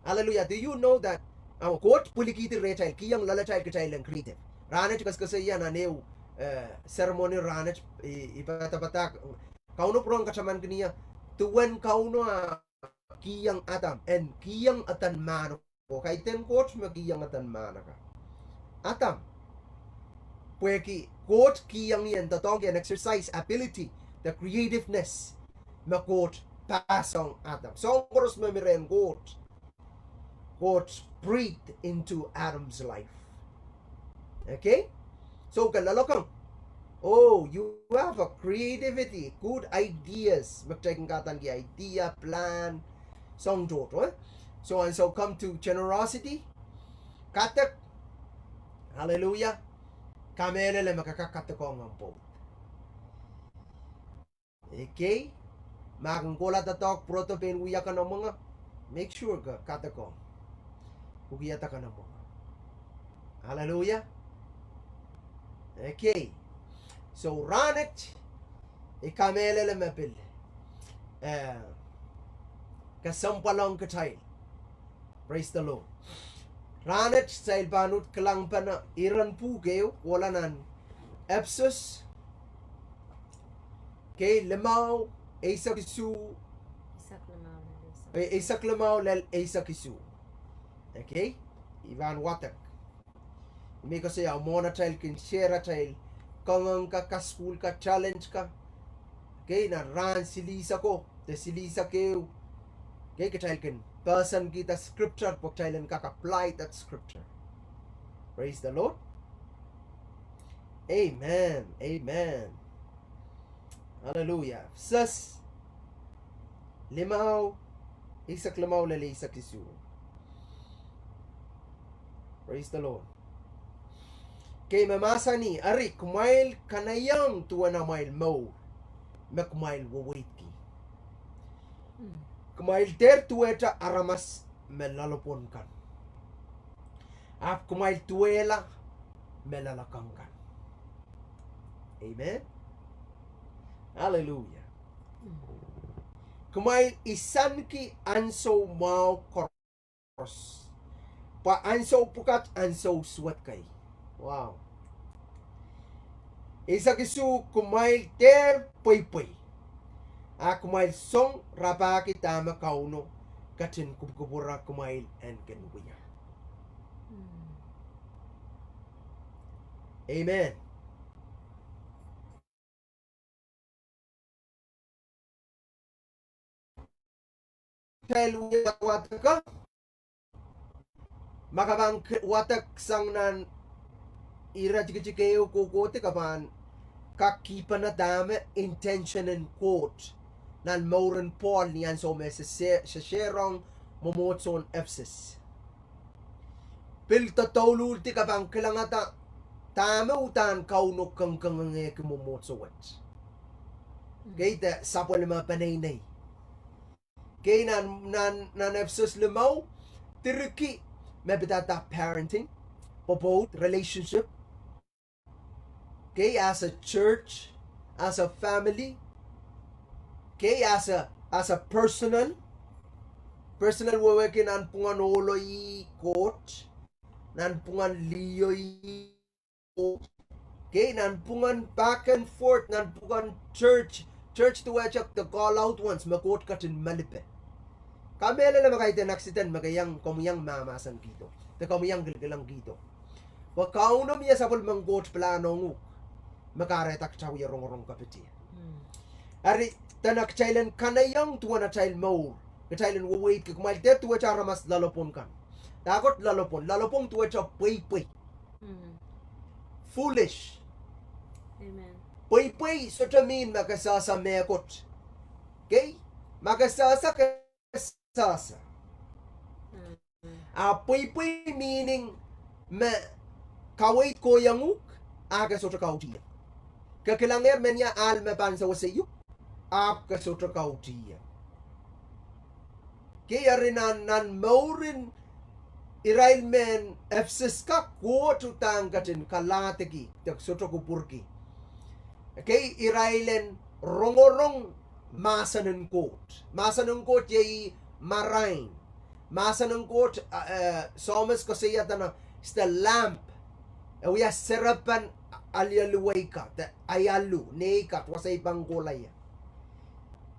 Hallelujah. Do you know that our court pulikiti retail kiyang lalachail kachail and creative. Ranich kaskasaya na new ceremony ranich ipatapatak kauno prong kachaman kaniya tuwen kauno kiyang atam and kiyang atan mano ko kay ten court makiyang atan manaka atam pueki court kiyang yan tatong yan exercise ability the creativeness makot pasong atam so koros mamiren court breathed into Adam's life. Okay? So kalalokang, oh, you have a creativity, good ideas. Magtaking katan ki idea, plan, song joto. So and so come to generosity. Katak, hallelujah. Kamele le makakakatakong ang po. Okay? Makangkola tatok, protopin uyakan ang mga. Make sure ka katakong. Kugiyata ka na mo. Hallelujah. Okay. So ranet ikamele le mapil. Kasampalong katay. Praise the Lord. Ranet sa ilbanut kalang pana iran pugeo wala nan Epsos. Okay, lemaw Isak isu. Isak lemaw lel Isak isu. Okay? Ivan watak. Imi kasi ang mona child kin share child. Kangang ka school ka challenge ka. Okay? Na ran silisa ko. The silisa keu. Okay? Ka child kin person kita scripture. Pag child ka apply that scripture. Praise the Lord. Amen. Amen. Hallelujah. Sas. Limaw. Isak limaw lali isak isu. Praise the Lord. Kay mamasa ni ari kumail kanayang tuwa na mail mo. Makumail wawait ki. Kumail der tuweta aramas melalopon kan. Ap kumail tuwela melalakang kan. Amen. Hallelujah. Kumail isan ki anso mau koros. Pa anso pukat anso suwat kay. Wow. Isa kisu kumail ter poy. Kumail song rabaki tama kauno katin kubura kumail and kenwiya. Amen. Tell what ka makabang watak sang nan ira chikikeo kokote kapan kakipa na dame intention and quote nan moren Paul niyan so me sa sherong momotson Ephesus pil tatawlul ti kabang kilangata tama utan kaunok kang kangange kumomotso wat kay ta sapol ma panaynay kay nan Ephesus limaw tiriki mebitata parenting, Pwopwoud, relationship. Okay, as a church, as a family. Okay, as a personal wawakin nan pungan oloy coach, nan pungan liyoy coach. Okay, nan pungan back and forth, nan pungan church to watch the call out ones, makot katin malipe. Kamela na makay accident magayang komuyang mamasan gito. Te komuyang gilgilang gito. Wa kaunom ya sapol manggot plano ngu. Makaretak chaw ya rong kapiti. Ari tanak chailen kanayang tuwa na chail mo. Ka chailen wait ka kumail te tuwa cha ramas lalopon kan. Takot lalopon tuwa cha pui. Foolish. Amen. Pui so to mean makasasa mekot. Okay? Makasasa sasa. Pui meaning me kawait ko yanguk aga sotra kautia. Kakilanger menya alme ban sa wasayu ap ka sotra kautia. Kaya rin nan maurin irail men Ephesus ka ko tutang katin kalategi tak sotra kupurki. Kay irailen rongorong Mahseno kot yay marain Mahseno court psalmist kasi yata is the lamp. We are serapan alialuweka the ayalu neikat wasay pangkulay.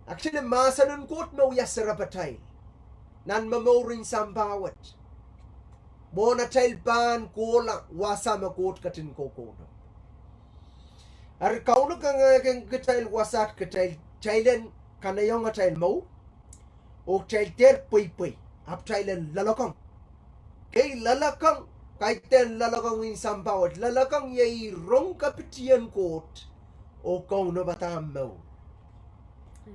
Actually Mahseno court mo ya serapatay. Nan mamorin sambawat. Bona child pan kola wasama court katin kokono. Ar kauno kang child wasat child kanayong child mo o child ter pui ap child lalakang. Kay lalakang kahit ten lalakang in sambawat lalakang yay rong kapitian court o kauno batam mo.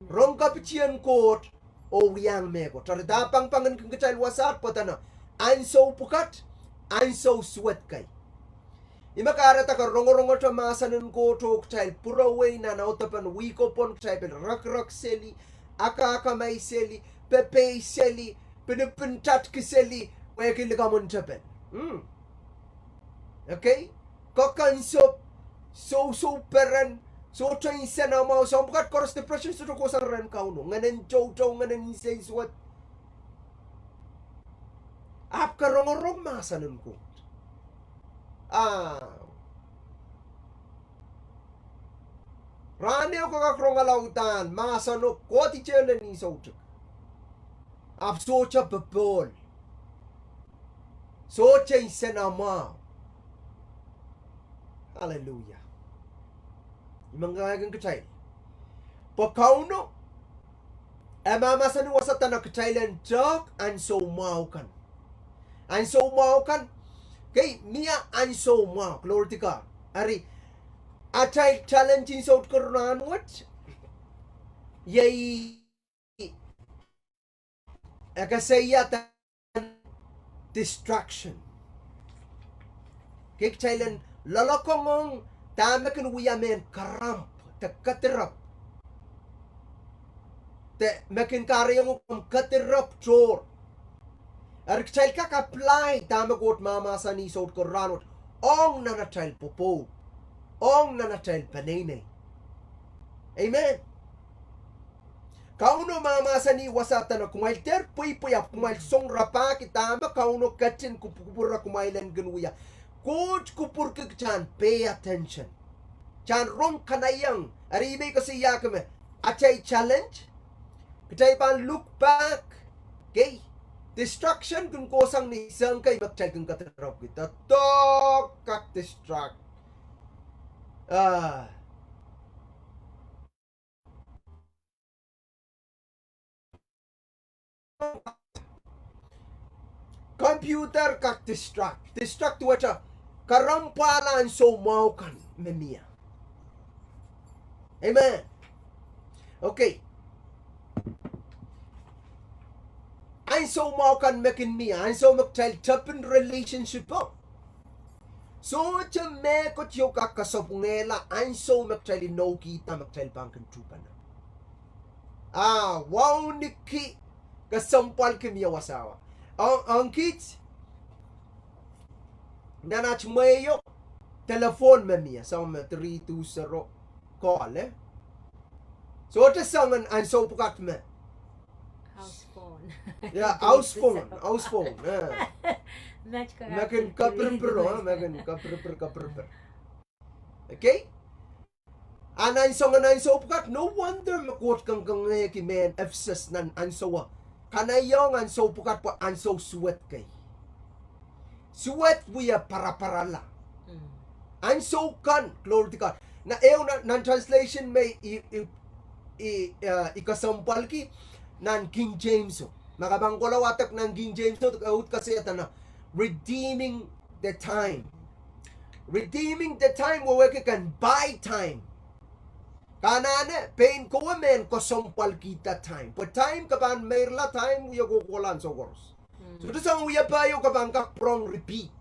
Rong kapitian court o wiyang meko. Taridapang pangan kang child wasat patana. Anso pukat, anso suwet kay. Imakarata ka rongo-rongo ta Mahseno to child puraway na nautapan wiko pon child rak seli, aka may seli, pepe seli, pinipintat ki seli, waya kiligamon tapen. Okay? Kakan so peran, so chain sena mau so pukat koros depression so ko sang ren kauno. Nganen chow nganen say suwet. Ap ka rongo-rong Mahseno ko. Rani ako kakrong alautan, Mahseno ko ti chelen ni sautuk. Ap socha pepol. Socha isenama. Hallelujah. Imanggagang kachay. Pakauno, Mahseno wasatan na kachaylen chok an so maukan. An so maukan, kay Mia an so mau, glory to God. Ari, atay challenging sa utkaronan what? Yay, akasayatan distraction. Kay chaylen lalakongong tamakan wiyamen karamp, katirap. Te makin kariyang katirap chor. Ar child ka apply tama got mama sa ni sot ko ranot ong na child popo ong na child panene. Amen. Kauno mama sa ni wasata na kumail ter puy ap kumail song rapa kitama kauno katin kupura kumailan ganuya coach kupur ka chan pay attention chan rong kanayang aribe kasi yakame achay challenge kitay pan look back okay. Distraction kung kosang ni isang kay magchay kung katarap kita. Tok kak distract. Computer kak distract. Distract wacha karampalan so maukan memia. Amen. Okay. Ein so maukan mekin mia, ein so magchild tapen relationship po. So cha me ko tiyo kakasapungela, ein so magchild no kita magchild bangkan tupan. Wow niki kasampal kimiya wasawa. Ang kids nanach mayo telephone memia sa 320 call So ta sangan ein so pukat me. House phone. Yeah, house phone. Makin kapper. Okay? Anan so pukat no wonder makot kang ki men Ephesus nan anso kanayong anso pukat po anso suwet kay. Suwet wiya para-parala. Anso kan, glory to God. Na nan translation may ikasampal ki nan King James makabangkolaw atak ng King James out kasi ata na redeeming the time where we can buy time kanane pain ko men ko sampal kita time but time kaban mayrola time uya ko kulan so goros so sang uya payo kabang kak prong repeat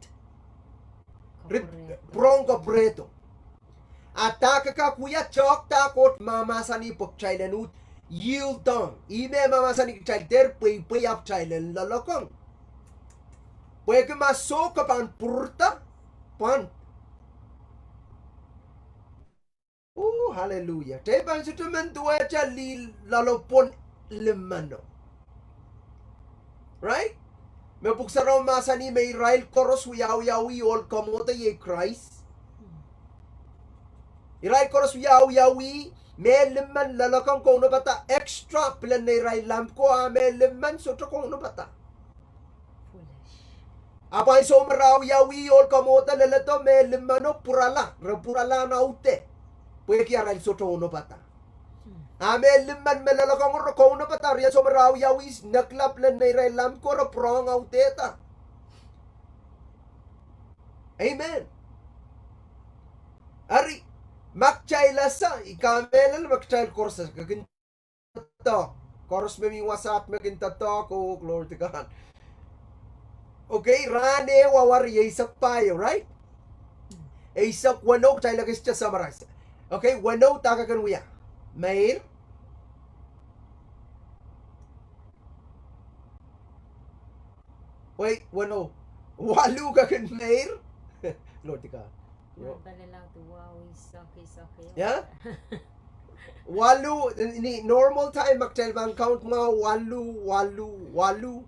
prong kabreto ataka ka kuya chok takot mama sani pok chailenut yield down. Ime mama sa ni child der pay up child lalakong. Pwede ka masok ka pan purta pan. Hallelujah. Tayo pan sa tuman tuwa cha li lalopon limano. Right? Me puksaraw masani may Israel koros yawi ol kamote ye Christ. Israel koros yawi me limman lalakang kung bata extra plan na Israel lamp ko me limman soto kung bata. Foolish. Apa iso maraw yawi ol kamote lalato me limmano purala na ute. Puye ki Israel soto bata. Ame limman me lalakang kung bata riya so maraw yawi naklap plan na Israel lamp ko ra prong auteta. Amen. Ari makchay lasa ikamelal makchay korsas kaginto kors memi wasat magintato ko glory to God. Okay, rane wawar yesak payo, right? Isak wano chay lagis cha summarize. Okay, wano tagakan wiya. Mail wait, wano walu kakan mail Lord to God. Balilaw to wow, saki. Yeah? Walu, ni normal time magtel bang count mga walu.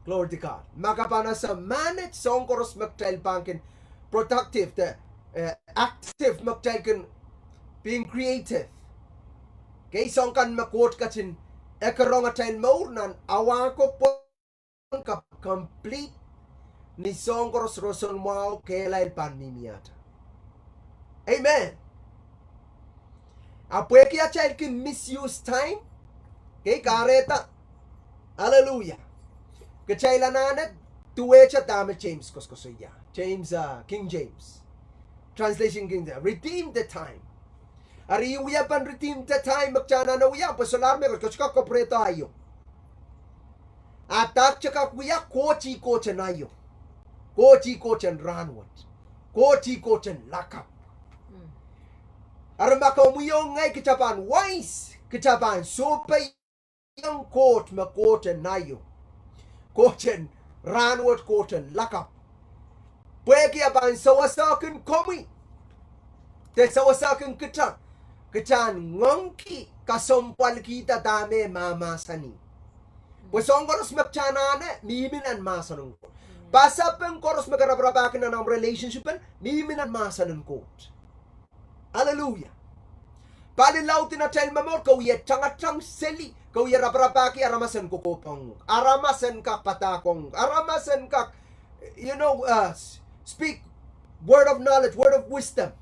Glory to God. Makapana sa manage song koros magtel bangkin productive, active magtel kan being creative. Kay song kan makot kachin ekarong atain mo nan awako po complete ni song koros roson mo kailay panmimiyata. Amen. Apuye ki a child can misuse time. Okay, kareta. Hallelujah. Kachayla nanet tuwe cha dame James koskosoya. James King James. Translation King James. Redeem the time. Ari uya pan redeem the time magchana na uya pasolar me koska kopreto ayo. Atak chaka kuya kochi nayo. Kochi ranwat. Kochi lakap. Armaka muyong ngay kecapan wise kecapan supay yung court makoten nayo. Koten ranwat koten lakap. Pweki aban sawasakin komi. Te sawasakin kecan ngongki kasompal kita dame mama sani. Wasong koros magchanane miminan masanong ko. Pasapeng koros magarabrabakin na ng relationshipan miminan masanong court. Hallelujah. Palilaw tinatel mamor kau ye changatang seli kau ye rabrabaki aramasan ko kopong aramasan ka patakong aramasan ka speak word of knowledge, word of wisdom.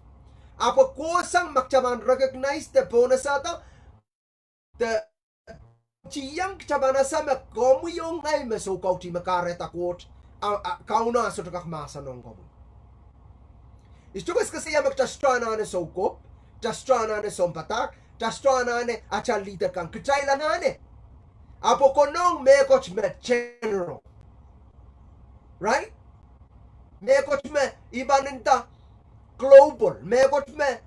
Apo kusang makcaman recognize the bonus ato the chiyang chabana sa makomu yung ay masukau ti makareta kot kau na so takakmasa nong komo. Istubas kasi ya magtastrana na sokop, tastrana na sompatak, tastrana na achalita kang kachayla na ne. Apo konong mekoch me general. Right? Mekoch me ibaninta global. Mekoch me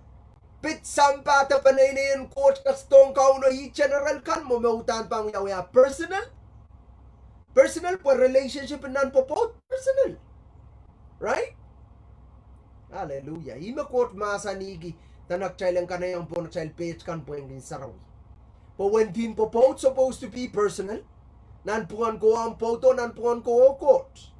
pit sampata panaynayan coach kastong kauno hi general kan mo mautan pang yaw personal. Personal po relationship nan po personal. Right? Hallelujah. Ima quote masanigi tanak child ka na yung po child page kan po yung saraw. But when din po supposed to be personal, nan puan ko ang photo, nan puan ko quote.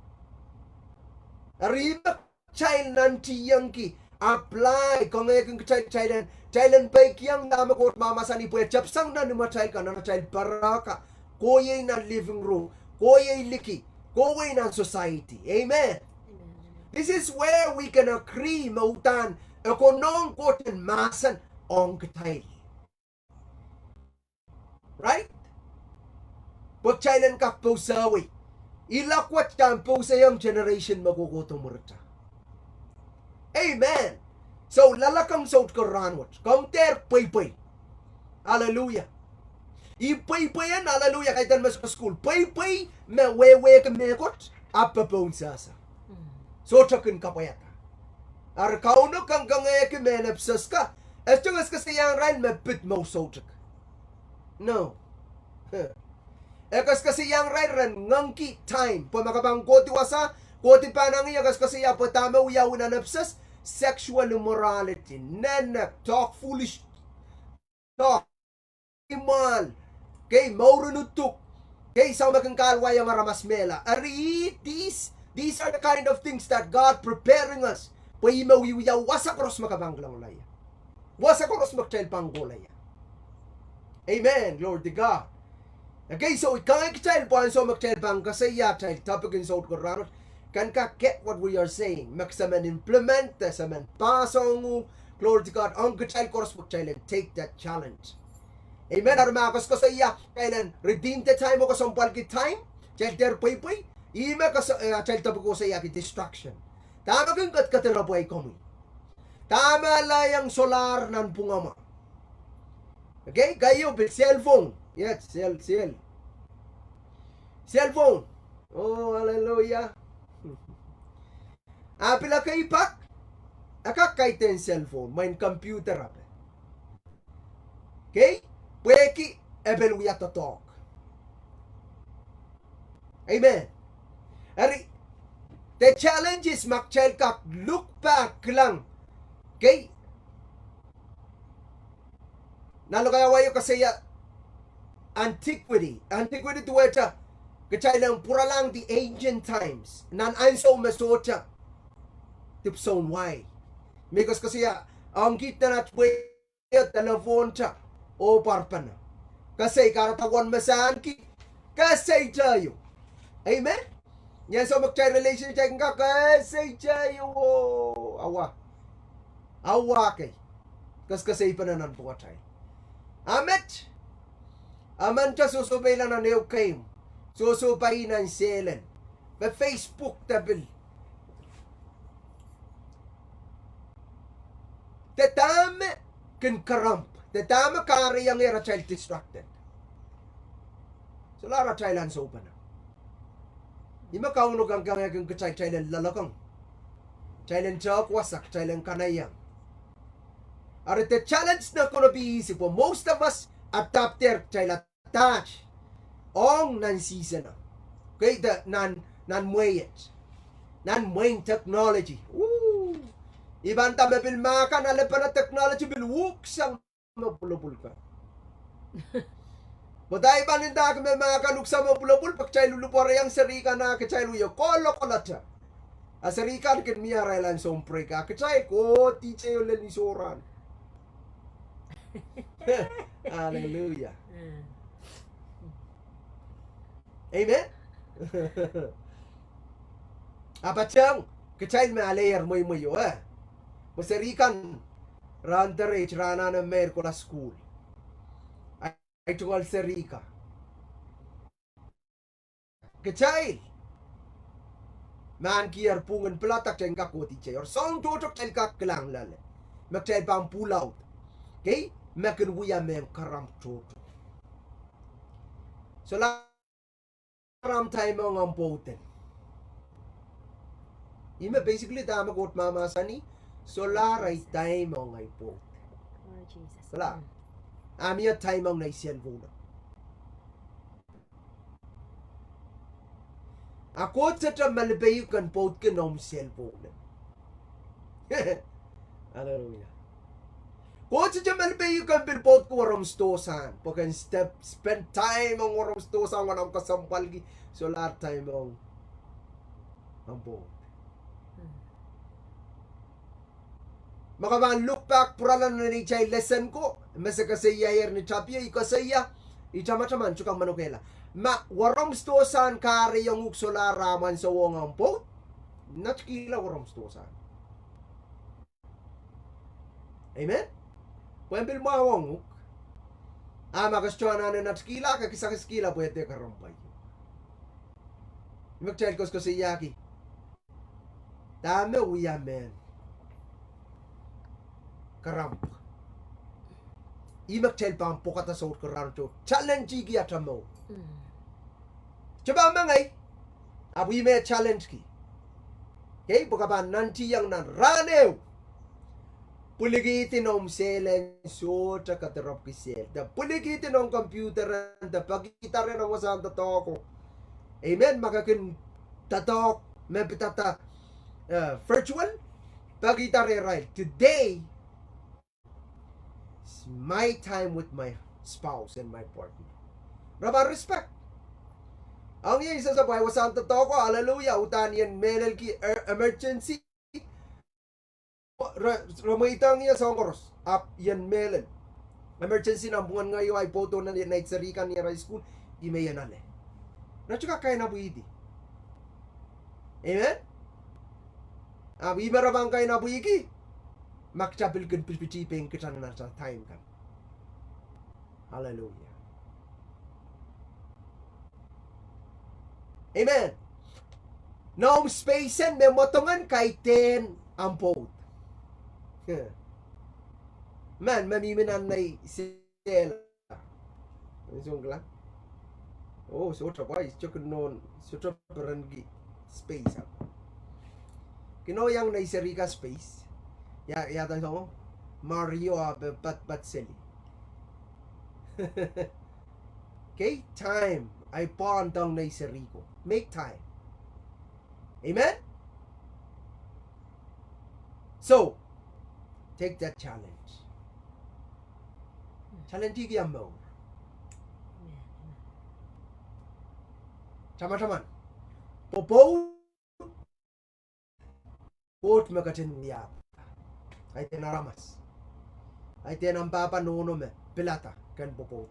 Arima child nan tiyang ki apply kung yung child peikiong na quote mamasani po chapsang na numa child ka na child paraka koye na living room, koye liki, koye na society. Amen. This is where we can agree mautan ekonong koten masan ong katay. Right? Pagchailan ka po sawi. Ilakwat ka po sa yung generation magugutong murta. Amen. So lalakang saut ko ranwat. Counter pay. Hallelujah. Ipay-payan, hallelujah, kahit mas school. Pay, mewewe ka mekot, apapong sasa. So chakin kapayata. Ar kauno kang gangay ki menepsas ka. Estungas kasi yang rain mepit mo so chak. No. Ekas kasi yang rain ngangki time. Pamakabang koti wasa, koti panangi ekas kasi ya patama uyaw na nepsas sexual immorality. Nenek talk foolish talk. Imal. Kay maurunutuk. Okay, so magkangkalway ang maramasmela. These are the kind of things that God preparing us. Paimawiwiya, wasa koros makabanglang laya. Wasa koros magchail panggolaya. Amen, glory to God. Okay, so ikang child po ang so magchail pang kasaya, child topic in so koranot. Kan ka get what we are saying. Magsaman implement, saman pasong, glory to God, ang child koros magchail and take that challenge. Amen. Armakos ko sa iya. Kailan redeem the time mo kasampal ki time. Child der poy. Ima ka sa child tapo ko sa iya ki distraction. Tama kang katerapoy ko mo. Tama la yang solar nan pungama. Okay? Kayo cellphone. Yes, cellphone. Oh, hallelujah. Apila kay pak. Aka kay ten cellphone, main computer ape. Okay? Pweki ebel we have to talk. Amen. Ari, the challenge is magchild ka, look back lang. Okay? Nalo kaya wayo kasi antiquity tuweta. Kachay lang pura lang the ancient times. Nan anso mesota. Tipson why? Because kasi ang kita na tuweta telefon ta. O parpana. Kasi karatawan masan ki. Kasi tayo. Amen? Yan so magchay relationship ka. Kasi tayo. Awa kay. Kasi pananan po tayo. Amet. Aman ta susubay lang na niyog kayo. Susubay ng selen. Ba Facebook tabil. Tatame kin karamp. Tatama kari yang era child distracted. So lara child so pa na. Ima kaunog ang kang child lalakang. Child chok wasak, child kanayang. Are the challenge na gonna be easy for most of us adapter child attach. Ong nan season na. Okay, the nan muayet. Nan muaying technology. Woo! Iban ta mabilmakan alapan na technology bilwuk sang mapulupul ka. Baday ba ninda ka may mga kanuksa mapulupul pag chay lulupore ang sarika na kachay luyo kolo-kolot siya. Asarikan kin miya railan sompre ka kachay ko teacher yung lanisoran. Hallelujah. Amen? Apat siyang kachay may alayer moy-moyo Masarikan randerage rana na mer ko na school. Ay tungal serika. Kachay. Man kiyar pungan pelatak ceng kakoti chay. Or song totok chay kaklang lale. Magchay pang pull out. Okay? Makin wuya mem karam toto. So laram tayo mga ampoten. Ima basically tama kot mama sani. So laray tayo mga ipot. Oh, Jesus. Wala. Amia tayo mga naisyan na. Ako sa malabayo kan pot ka nom cellphone. Hallelujah. Ko sa malabayo kan pilpot ko warom stosan. Pagkan spend time ang warom stosan wanang kasampal gi. So lahat tayo ang pot. Makaman look back puralan na ni chay lesson ko. Masa kasaya yer ni chapya ikasaya. Ichama-chaman chukang manukela. Warom stosan kare yung uksola raman sa wongang po. Natskila warom stosan. Amen? Pwembil mo awang uk. Makastyoan na natskila kakisakискila pwede karumpay. Magchayal ko sa yaki. Dame uya men. Karamp. Imak chel pang pokata sa karanto. Challenge gi atamo. Coba mangay. Abu ime challenge ki. Okay, bukaban nanti yang nan ranew. Puligitin om selen so katerop ki sel. Da puligitin om computer da pagkita rin ang wasan tatoko. Amen, makakin tatok mepitata virtual pagkita rin right. Today my time with my spouse and my partner. Raba respect. Ang iya isa sa Bible Santo toko, hallelujah, utan yan menel ki emergency. Ramaitang iya sa koros, up yan melen. Emergency na bungan ngayon ay photo na naitsarikan niya high school, imeyan ale. Na chuka kaya na buiti. Amen? Imarabang kaya na buiki. Makchapil kan pichipeng kitan na sa time kan. Hallelujah. Amen. Noong spacen may motongan kay ten ampot. Man, mamiminan na sila. Isong lang. Oh, sutra pa. Isok noon. Sutra parangi space. Kinoyang na isarika space. Yata ko. Mario Batseli. Okay? Time. Ay pantang na isariko. Make time. Amen? So, take that challenge. Challenge yang mau. Teman-teman, Pwopwoud Port makatin niya. Ay tinaramas. Ay tinampapa nuno me. Pilata. Kan Pwopwoud.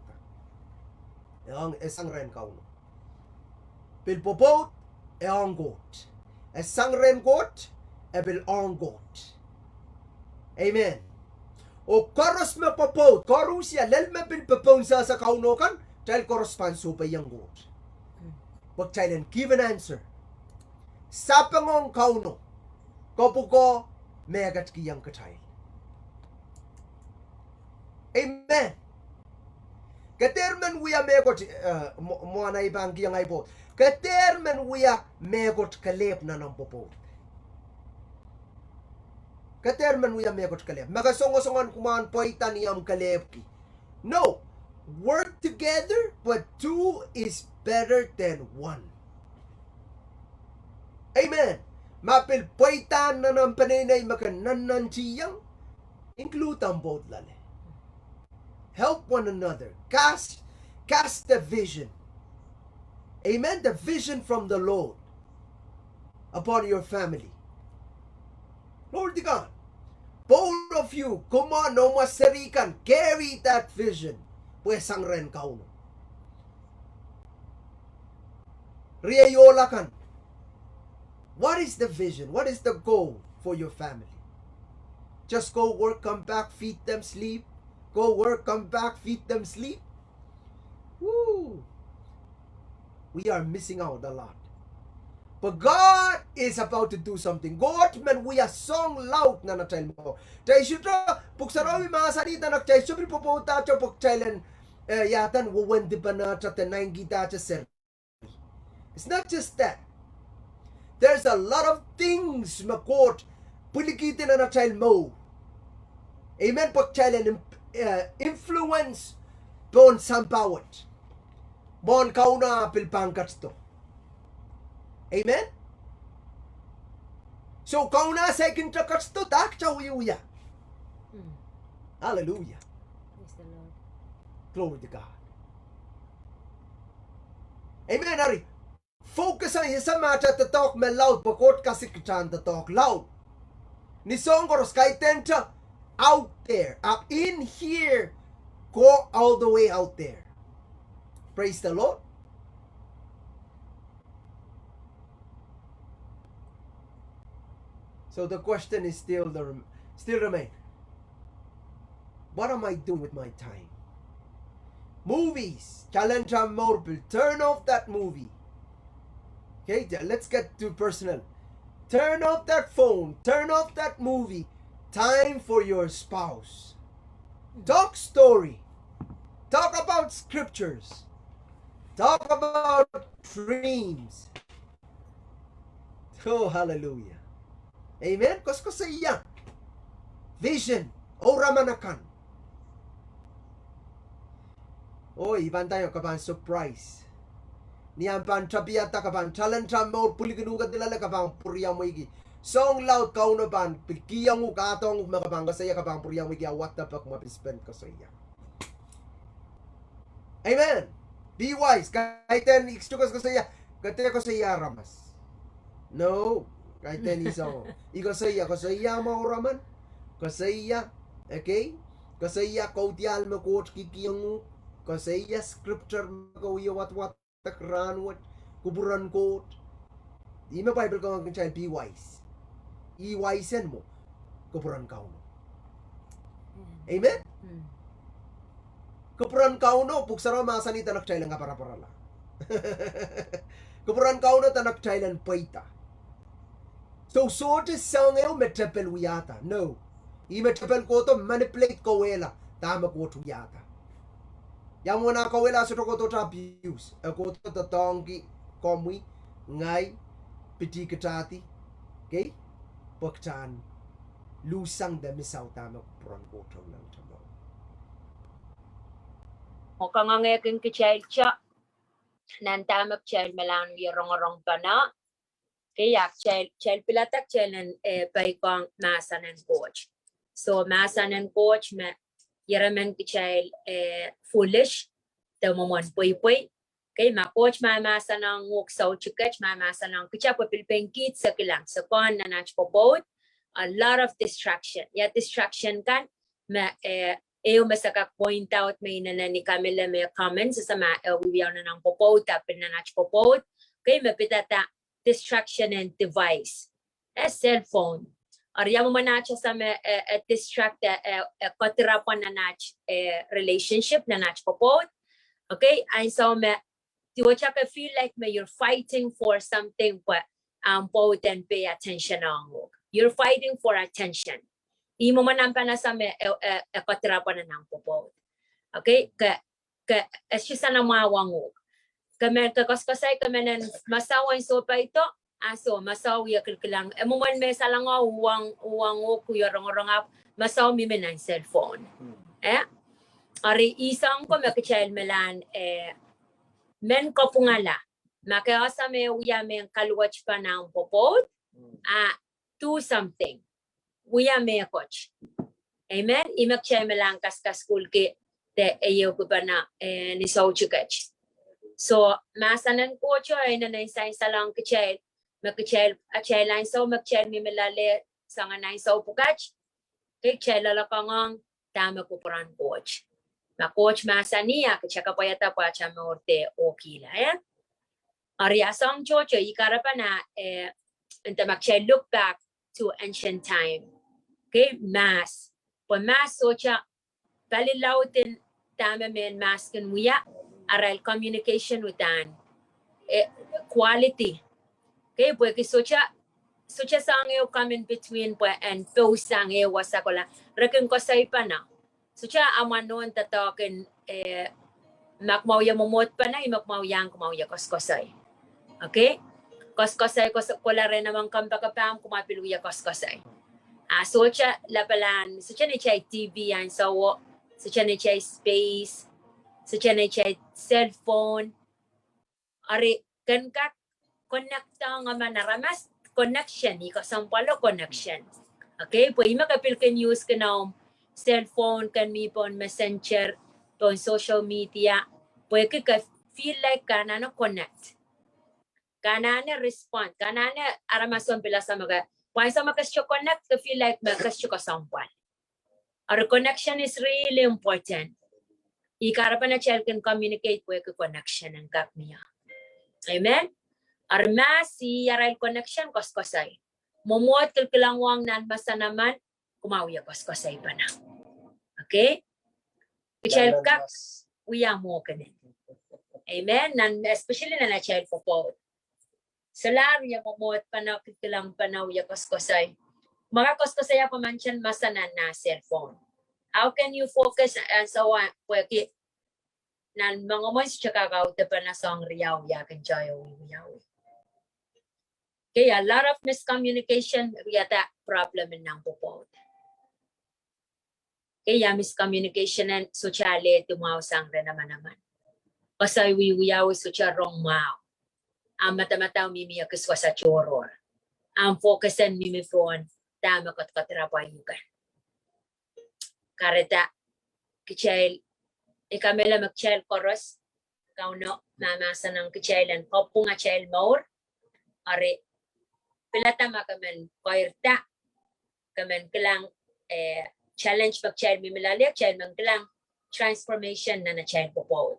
Ang isang ren kauno. Pil Pwopwoud e ang goat. Isang ren goat e bil ang goat. Amen. O koros me Pwopwoud. Koros ya lel me bil Pwopwoud sa kauno kan. Dahil koros panso pa yung goat. Wag tayo give an answer. Sa pangong kauno. Kopo ko megat kiyang katay. Amen. Katerman wiya megot mo na ibang kiyang ay po. Katerman wiya megot kalep na ng Pwopwoud. Katerman wiya megot kalep. Magasongo-songan kumaan poitan niyang kalep ki. No. Work together, but two is better than one. Amen. Mapil poitan na ng paninay makananan siyang. Include ang both lale. Help one another. Cast the vision. Amen. The vision from the Lord upon your family. Lord God, both of you, come on, no masarikan, carry that vision. Pues ang ren kauno. Riyayolakan. What is the vision? What is the goal for your family? Just go work, come back, feed them, sleep. Go work, come back, feed them, sleep. Woo! We are missing out a lot. But God is about to do something. God, man, we are song loud na natal mo. Dahil syutra, puksarawi mga salita na kaya syubri pupunta siya pukchailan yatan wawandi pa na siya tenayang gita siya sir. It's not just that. There's a lot of things makot pulikitin na natal mo. Amen, pukchailan influence bon sampawat. Bon kauna pilpangkat to. Amen? So, kauna second trakas to, tak chow yuya. Hallelujah. Praise the Lord. Glory to God. Amen, Ari. Focus on isa mata to talk me loud, pakot kasi kitan to talk loud. Ni song koros kay tenta out there, up in here, go all the way out there. Praise the Lord. So the question is still remain. What am I doing with my time? Movies. Challenge mobile. Turn off that movie. Okay, let's get too personal. Turn off that phone. Turn off that movie. Time for your spouse. Talk story. Talk about scriptures. Talk about dreams. Oh, hallelujah. Amen? Kosko sa iya. Vision. Ora manakan. Oy, iban tayo kapan surprise. Niyan pan trapiyata kapan talenta mo puliginugat nila kapan purya mo igi. Song loud kauno pan pilkiyang mo katong makapang kasaya kapan purya mo igi awat na pak mapispend kasaya. Amen. Be wise. Kaiten ikstukas ko saya. Kate ko saya ramas. No. Kaiten isang. Iko saya mauraman. Ko saya. Okay? Ko saya kautial mo coach kikiyang. Ko saya scripture ko wat takran kuburan coach. Ima Bible ko ang child be wise. I-wisen mo. Kuburan ka no. Amen? Kupuran kauno puksara masani tanak chailan ka para la. Kupuran kauno tanak chailan paita. So sorte sangeo metapel wiyata. No. I metapel ko to manipulate ko wela. Tama ko to yata. Yang mo na ko wela sa ko to abuse. Ako to tatongki komwi ngay piti katati. Okay? Pagtan lusang da misaw tama kupuran ko to lang tamo. O kangangekin ki chelcha nan tamak chel melan wi rong pana ke yak chel pilatak chelen peikiong masanen coach. So masanen coach me yeramen ki chel foolish te momon pui ke ma coach ma masanang ngok sau chikach ma masanang kicha pilpenkit sa kilang sa kon nanach popot a lot of distraction. Ya distraction kan me eu masaka point out may na ni Camila may comments sa ma wiyaw na ng popot tapin na nach popot kay mapitata distraction and device cellphone arya mo manacha sa me distract kotrapan na nach relationship na nach popot okay and so me you feel like you're fighting for something but both and pay attention on you're fighting for attention. Imo manampa na sa me kotrapan na ng popot. Okay? Siya sana mawangog. Kami kakoskosay kami nan masawan so pa ito. Aso masaw ya kilkilang. Emuman me sa lang uwang ko yorong masaw mi ng cellphone. Ari isang ko makichail melan men ko pungala. Makiasa me uya me kalwach pa ng popot. Do something. Uya me coach. Amen. Imak chay melang kas school ke te ayo ko ba na ni so chukach. So masanan coach ay na naisay salang kachay makachay achay line so makchay mi melale sanga nai so pukach. Kay chay lalakang tama ko puran coach. Ma coach masania kachaka payata pa cha morte okila Arya song chocho ikarapa na enta makchay look back to ancient time. Okay, mass. Pag mass socha palilautin tama men mass kan wiya aral communication with an quality. Okay, porque socha sangyo come in between and post sangyo wasakola rekin ko sa ipa na. Socha amanon tatakin makmauya momot pa na imakmauyang kumauya koskosay. Okay? Koskosay kola rin naman kampakapam kumapiluya koskosay. Socha lapalan, socha ni chay TV yan so socha ni chay space, socha ni chay cellphone. Ari kan ka connecta nga manaramas connection iko sampalo connection. Okay, pwede makapil kan use ka na cellphone kan mi pon messenger pon social media. Pwede ka feel like ka na connect. Ka na respond, ka na aramason pila sa mga why sa makasyo connect to feel like makasyo ka someone. Our connection is really important. Ikara pa na child can communicate with connection and kap niya. Amen? Our masi yaral connection koskosay. Mumuot kilkilangwang nan basta naman kumawya koskosay pa na. Okay? Child kap uya mo kanin. Amen? Especially na child po. Salaria mumuot panaw kitilang panaw ya koskosay. Mga koskosay pa manchen masanan na cellphone. How can you focus and so on? Pwede nan mga mo siya kakauta pa na song riyaw ya kan jayo wiyaw. Okay, a lot of miscommunication yata problem in nang popot. Okay, miscommunication and sociale tumaw sang rin naman. Pasay wiyaw socia wrong mau. Ang mata-mataw mimi akaswa sa choror. Ang focusan mimi phone, tama kot katrapayugan. Kareta, kichel, ikamela magchel koros, kau no mamasa ng kachailan kopung a chail maur are pilata makamen koirta kamen kelang challenge pag chail mimilalia chail man kelang transformation na chail Pwopwoud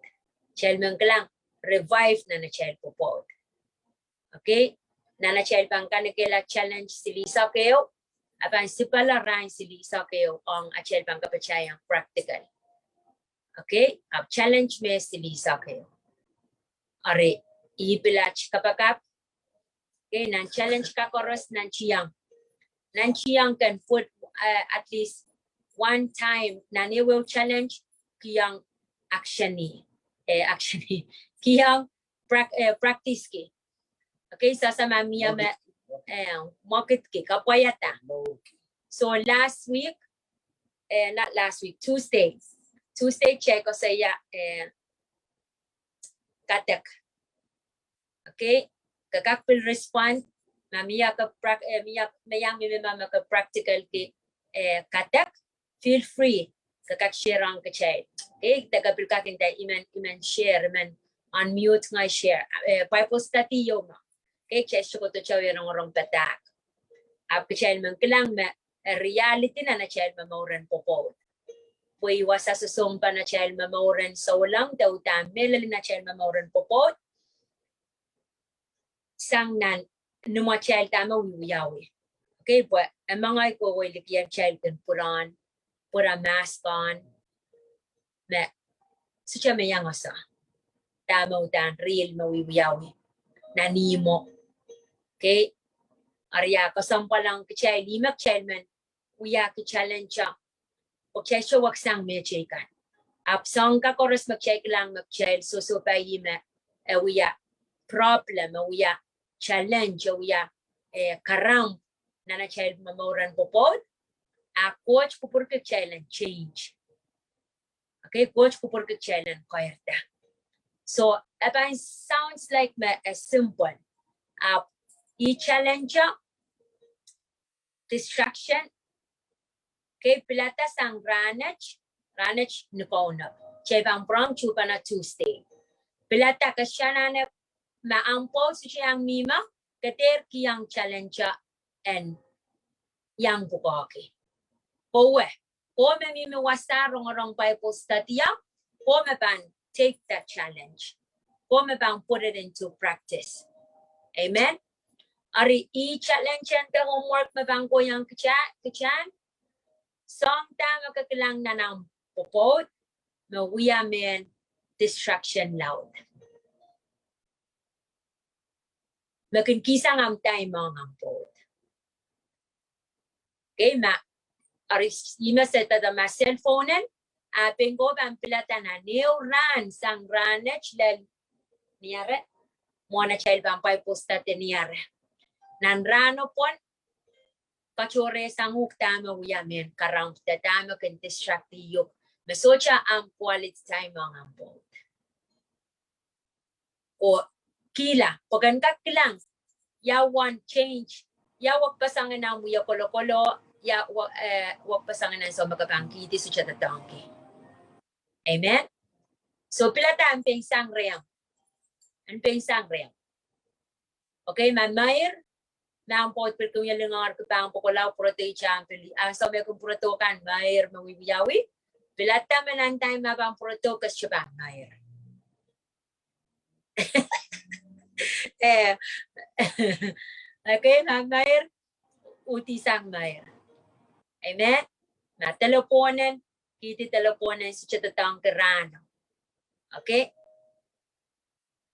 chail man kelang revive na chail Pwopwoud okay na chail pang kanila challenge silisa kayo apan sipala rain silisa kayo ang a chail pang kapachayang practical okay ab challenge me silisa kayo are ipilach kapakap okay nan challenge ka koros nan chiyang can put at least one time nani will challenge kiyang action ni kiyang practice ki okay sasama miya market ki kapayata so not last week Tuesday check ko saya katek okay kakakpil respond mamiya ka mayang mimama ka practical ki katek feel free kakak-share ang kachay okay tagapil ka kinta iman share iman unmute nga share purpose tati yo ma okay chesh ko to chaw yung patak ap kachay man kilang reality na chay mamauran Pwopwoud Pway wasa susumpa na chay mamauran so lang daw melali na chay mamauran Pwopwoud sang nan numa child tama wiyawi okay but among I go like yan child can put a mask on na sucha mayang asa tama utan real mawiyawi nanimo okay arya kasampa lang child limak child man wiya ki challenge okay so waksang me chikan apsang ka koros mag lang mag child so pa yima wiya problem wiya challenge wiya karam na child mamauran Pwopwoud coach pupurke challenge change okay coach pupurke challenge koirta so it sounds like a simple i-challenge distraction okay pilata sang ranach nukauna chay bang prong chupa na Tuesday pilata kasyana na maampo siyang mima kater kiyang challenge and yang bukaki po me mimi wasa rong Bible study po me bang take that challenge po me bang put it into practice amen ari i-challenge ang homework me bang ko yang kachan song tama kakilang na ng Pwopwoud mawiya men distraction loud makin kisang am time mga Pwopwoud okay ari ima sa tada ma cellphone pengo bang pilata na neuran sang ranech lal niare mona child bang pay posta niare nan rano pon kachore sang tama wiyamen karang tama kan distract yok mesocha ang quality time mga Pwopwoud o kila pagan ka kilang ya want change ya wag pasangan na mo ya kolo-kolo ya wag pasangan na so magkakangki di sa tatangki amen so pilata ang pensang reyang okay mamair na ang pot pero yung lengar ko pang pokolaw prote champeli so may kung proto kan mair mawiwiyawi pilata man ang time mabang proto kas siya mair okay mair utisang mair amen na teleponen kiti teleponen sa tatang kerano okay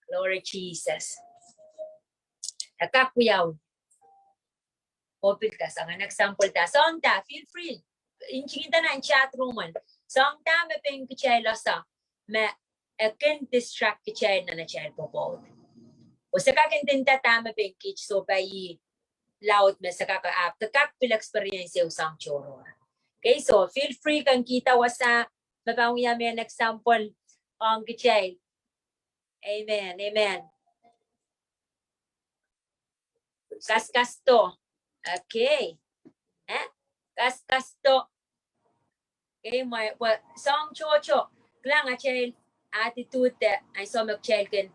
glory Jesus nakakuyaw Opil ka sa nga nagsample ta song ta feel free inchingin ta na in chat room song ta me peng kichayla sa me akin distract kichay na child Pwopwoud o sa kakintinta tama peng kich so bayi loud me sa kaka-app kakakpil experience yung sang choro okay so feel free kang kita wasa mabang yamin example ang kichay amen kaskasto okay kaskasto okay may song chocho klang a child attitude and so child can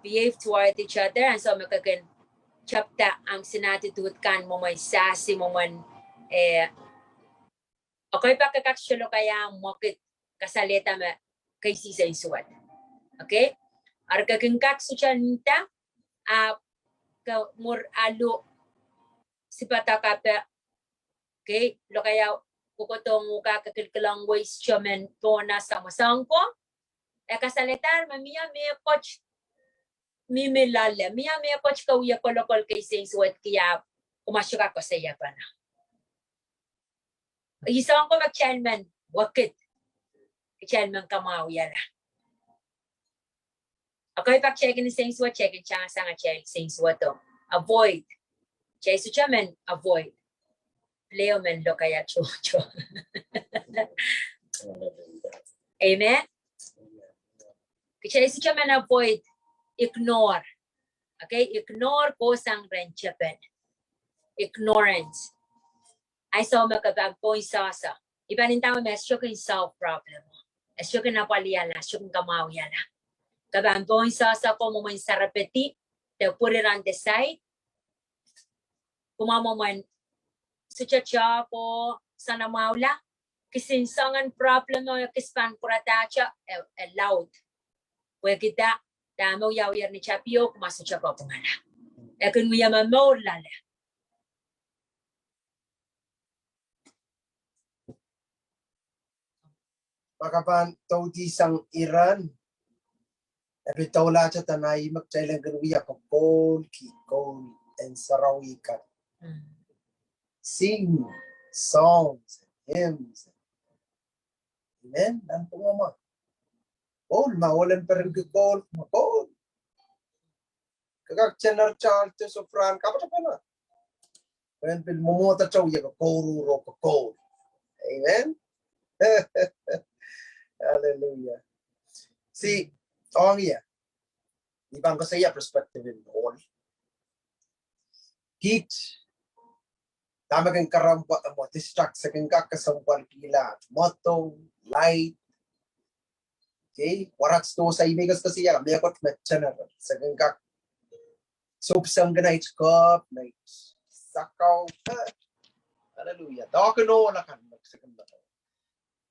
behave toward each other and so can chapta ang sinatitude kan mo man sassy mo man okay pa kakaksyolo kaya mokit kasalita ma kay sisa isuat. Okay? Arka kang kaksuchan nita ka mur alu sipata kapa okay lo kaya kukotong muka kakilkilang ways chamen pona sama sangko kasalitar mamia me coach mimilala mia me coach ka uya kolokol kay isuat kaya umasyuka ko sa iya pa na. Isang ko mag-chairman wakit chairman kamaw yala. Okay, pag check in saying what check in chang sang check saying what to avoid. Chay su chairman avoid. Leo men lo kaya chocho. Amen. Chay su chairman avoid ignore. Okay, ignore ko sang renchapen. Ignorance. I saw makabag po sasa. Iba rin tao may syukin solve problem. Syukin na paliyala, syukin kamaw yala. Kabang po sasa ko mo man sarapeti. They'll put it on the side. Kumamo man sucha ko sana maula. Kisinsangan problem no kispan kuratacha loud. Kaya kita damo yawir ni chapio kumasucha ko pumala. Ekun mo yaman mo lala. Makapan tau di sang Iran. Tapi tau la cha tanai mak chailan ganuya ko ki kol and sarawikat. Sing songs, hymns. Amen. Dan pumama. Kol mawalan pa rin kol. Kol. Kagak channel chart to sofran kapata pa na. When pil momota chow ya ko ro ko kol. Amen. Hallelujah. See, on here, ibang kasi ya perspective in all. Heat, tama kang karamba mo distract sa kang kakasambal kila, moto, light. Okay, warats to sa imigas kasi ya, may akot matchana sa kang kak. Soap sang ganay cup, night sakaw. Hallelujah. Dawag no na kan sa kang bato.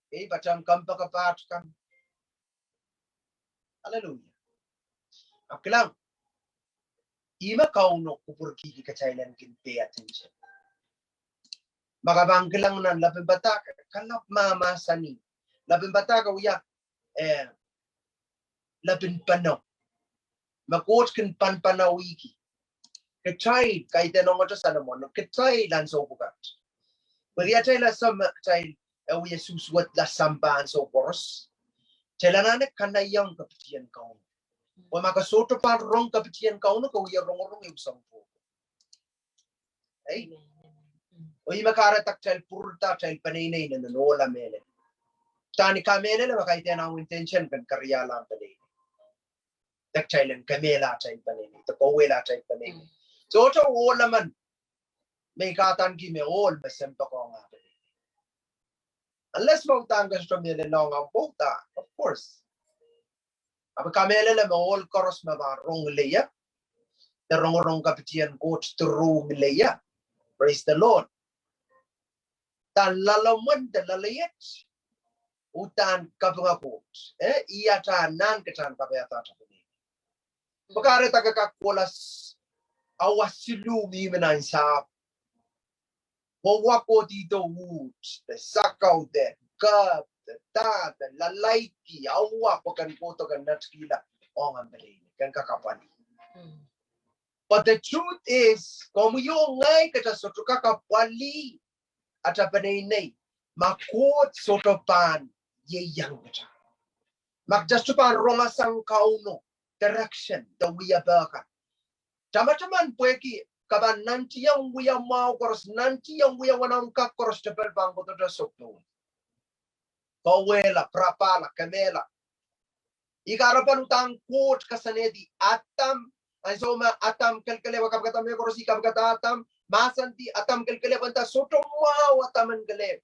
Okay, bacang kampa kapat kan. Hallelujah. Akilang, ima kauno kupurki ki kachailan kin pay attention. Makabangkilang na labing bata kalap mama sani. Labing bata ka uya labing panaw. Makot kin panpanaw iki. Kachay kahit anong oras sana mo, kachay lan so bukat. Bariya chay la sam chay uya suswat la sampan so poros. Chelananek kanayang kapitian kaun. O makasoto pa rong kapitian kaun ko uya rong yung sampo. Ay. O yung makaratak chay purta chay paninay na nanola mele. Tani kamele na makaiten ang intention kan karya lang paninay. Tak chay lang kamela chay paninay. Takowela chay paninay. So ito wala man. May katan ki me all masempa ko nga paninay. Unless mautanggas from the long ang bota, of course. Aba kamele na all koros mabarong leya. The rong kapitian coach to room leya. Praise the Lord. Tan lalaman the lalayet. Utan kapanga coach. Iya tan nan katan kapayata sa pili. Magkari tagakakulas awas silumi menan sa Pwopwoud dito woods, the sakaw de, cup, the ta, the lalaiki, awa ko kan koto kan natskila, o nga balini, kan kakapani. But the truth is, kung yung ngay kata soto kakapali, at sa paninay, makot soto pan, yeyang kata. Magjastupan rongasang kauno, direction, the wiyabaka. Tama-taman pweki, kaban nanti yang wiya mau koros nanti yang wiya wanang kak koros tepel bangko to da sokto. Kawela, prapala, kamela. Ikarapan utang quote kasanedi atam ay so ma atam kalkale wakap kata me koros ikap kata atam masanti atam kalkale banta soto wow ataman kale.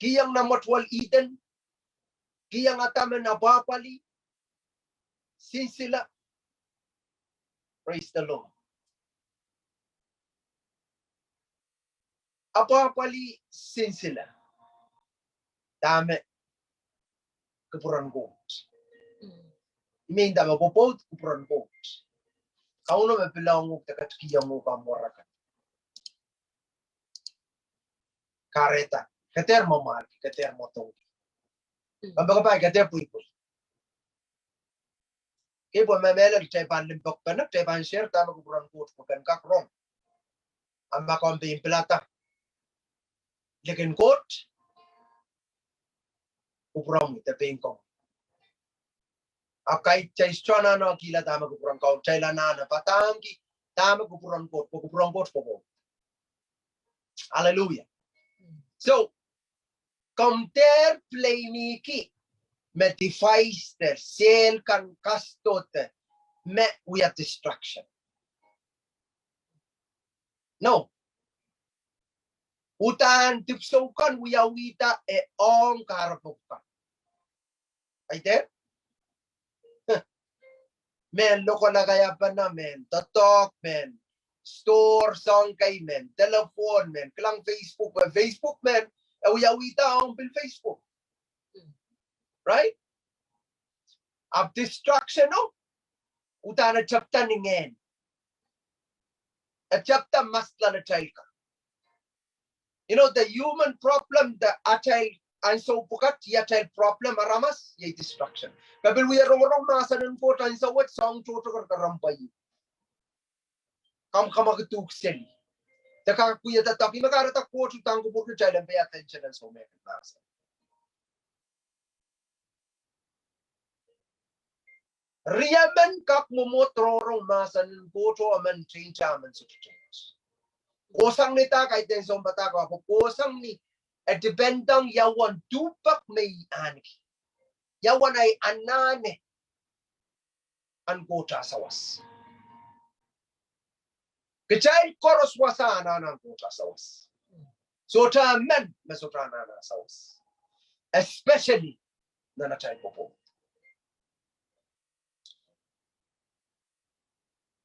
Kiyang namotwal Eden, kiyang ataman na bapali, sinsila. Praise the Lord. Apapali sinsila. Dame kepuran kot. Imin dame popot kepuran kot. Kau no me bilang nguk dekat kiyang nguk amorakan. Kareta, keter mamal, keter motong. Kapag keter pui-pui. Ibu memela cai pan limbok panak cai pan share tama kepuran kot bukan kakrong. Amma kompi pelata. Lekin kot kepuran itu peikiong. Akai cai strana no kila tama kepuran kau cai lana na patangi tama kepuran kot popo. Hallelujah. So, compare play miki met device der sel kan kastote me we are destruction. No. Utan tipsokan we are wita e on karapokan. Aite? Men loko na kaya pa na men tatok men store song kay men telephone men klang Facebook men we are wita on bil Facebook. Right? Of destruction no? Utana chapta ningen. A chapta masla na child. You know, the human problem, the child, and so pukat, ya child problem, aramas, ya destruction. But we are wrong, masan and port, and so what song to karampai. Come to silly. The kakuya the talking about the quote to tango book child and pay attention and so make it master. Riaman kak mumotro masan and poto a man change chairman such change. Kosang nita kay den som batako ako kosang ni dependang yawan dupak may ani. Yawan ay anane an kota sawas. Kechay koros wasana an kota sawas. So ta men mesotrana na sawas. Especially na chay popo.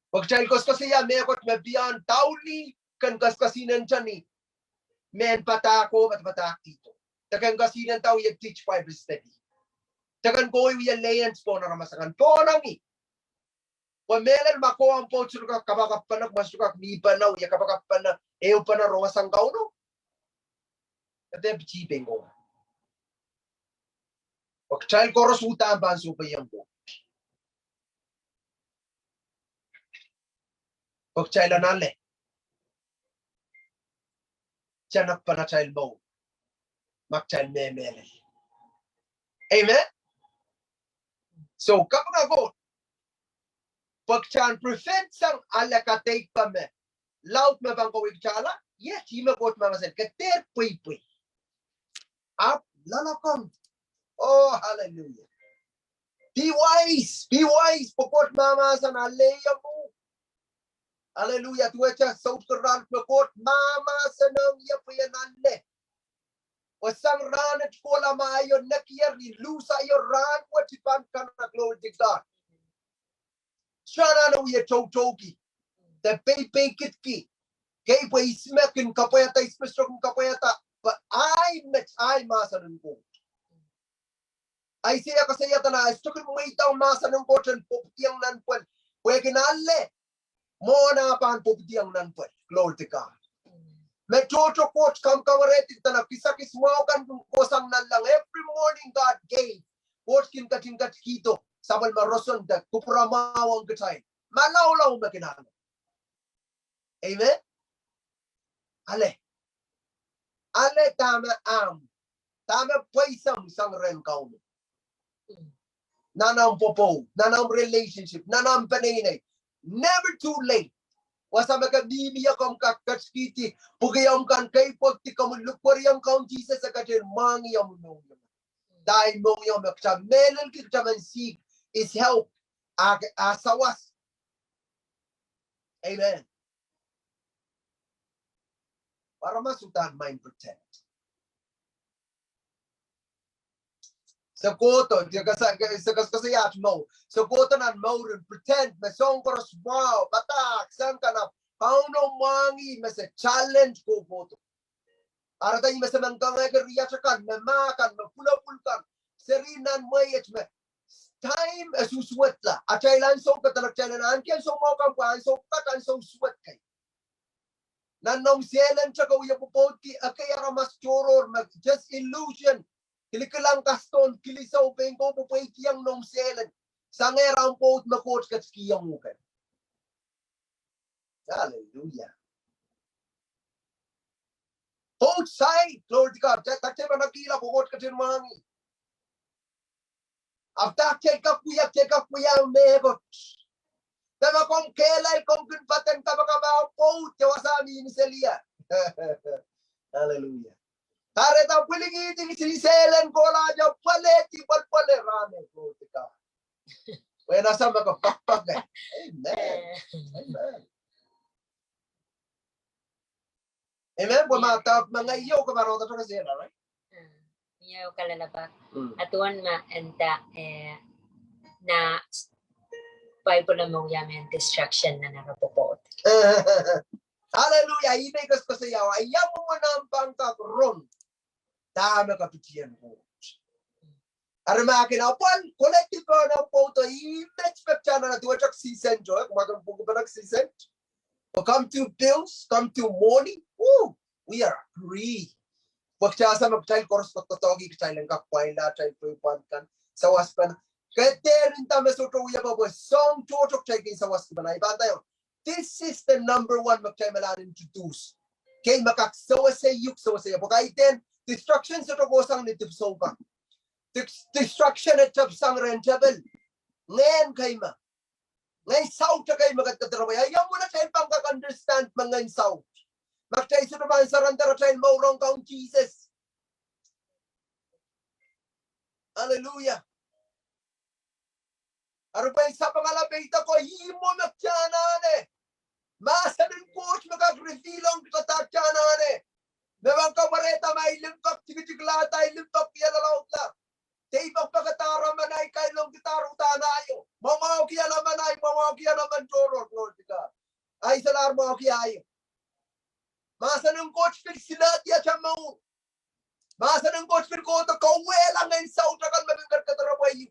Pag chay koskasiya mekot me biyan tauli kan kaskasinan chani men patako at patak dito. Tagang kasinan tao yung teach Bible study. Tagan ko yung layans po na ramasakan. Po nangi. Wamelan mako ang po suka kapakapanak masuka nipa na ya kapakapana eo pa na romasang kao no. Kate pichipeng ko. Wag child ko rosuta ang banso pa yung po. Wag child anale. Tiyanak pa na child mo. Mak child memele. Amen? So kapag ako pagchan prevent sang alakatay pa me. Laut me bang kawig chala? Yes, hima kot mga sen. Kater pui. Up, loaloakoahng. Oh, hallelujah. Be wise. Pukot mama san aleya mo. Hallelujah. Tuwacha saut keran pukot mama sanang yapayananle. Wasang ranat kola maayon nakiyer ni lusa yo ran watipan kan na glory to God. Shana no ye toki. The pay kitki. Kay pa ismekin kapayata ismestro kapayata. But I masan ko. I say kasayata na istukin mo itaw masan ng kochen poptiang nanpuan. Pwede kinale. Mo na pan poptiang nanpuan. Glory to God. Me chocho coach kam kawaretit na pisakis mo kan kosang nan lang. Every morning God gave. Coach kin kating kito. Sabal maroson da kupuramawang katay. Malaw makinano. Amen? Ale tama tama paisam sang ren kaum. Nanam popo, nanam relationship, nanam panay. Never too late. Wasa magabibia kom kakatskiti, pugayam kan kay pagti kamulukwariam kaum Jesus sa katil mangyam no. Dahil mo yung maksa melon kita man seek is help asawas. Amen. Para masutan mind protect. Sa koto, sa yat mo. Sa koto nan mo rin pretend, masong koros wow, batak, sang ka na, pauno mangi, mas challenge ko koto. Ara tayo mas manggang ay kariyasakan, mamakan, mapulapulkan, serinan mo me time asuswat la. At kailan so katalak chalanan, kaya so mo kang pa, so katan so swat kay. Nanong selan sa kauya po ki, akaya ramas choror, just illusion. Kilikalang kaston, kilisaw pengko po peikiong nong selan. Sa ngera ang po makot kat kiyang mukan. Hallelujah. Both side, Lord God. Takte ba nakila po kot katin mangi. After take up kuya mebot. Dama kong kelay kong kunpatan kabakabaw po, tiyawasami ni Celia. Hallelujah. Tare ta pulingi siselen ko la ja paleti pale rame ko tika. We nasa makapakpak eh. Amen. Amen. Amen. Pumata mga iyo ka baro ta kasi na, right? Iyo kalalabak. Atuan ma enta na Bible mo yamen destruction na narapopot. Hallelujah. Ibig ko sa iyo, ayaw mo nang pangkaron. Tama ka pitiyan ko. Armakin upon collective na photo image picture na tuwa chak season joy kumagang bugo ba nag season. Come to bills, come to morning. Woo, we are free. Pagkasa magtail course pagtotogi ka lang kakwain la tayo pupan kan sa waspan. Kaya rin tama sa to uya ba song chochok tayo sa waspan na iba tayo. This is the number one magtail malan introduce. Kay makaksawa sa yuk sawa sa pagkaitin destruction sa to kosang nito soba. Destruction at sang rentable. Ngayon kayo ma. Ngayon south na kayo magkatarawa. Ayaw mo na tayo pang kak-understand mga south. Magtayo sa naman sa rantara tayo maurong kaong Jesus. Hallelujah. Ano ba yung sa pangalabita ko? Himo magtiyanan eh. Masa ng coach magag-reveal ang katatyanan eh. Nawang kamareta may limpak, tigitigla tayo limpak, yalalaw lang. Tibang pagkatara manay kailong gitaro tanayo. Mamaw kiya naman ay, mamaw kiya naman choror, Lord God. Ay salar mo kiyayo. Masa ng coach fil sinatya siya mo. Masa ng coach fil ko ito, kawelang ngayon sa utakan mabingkat kataraway.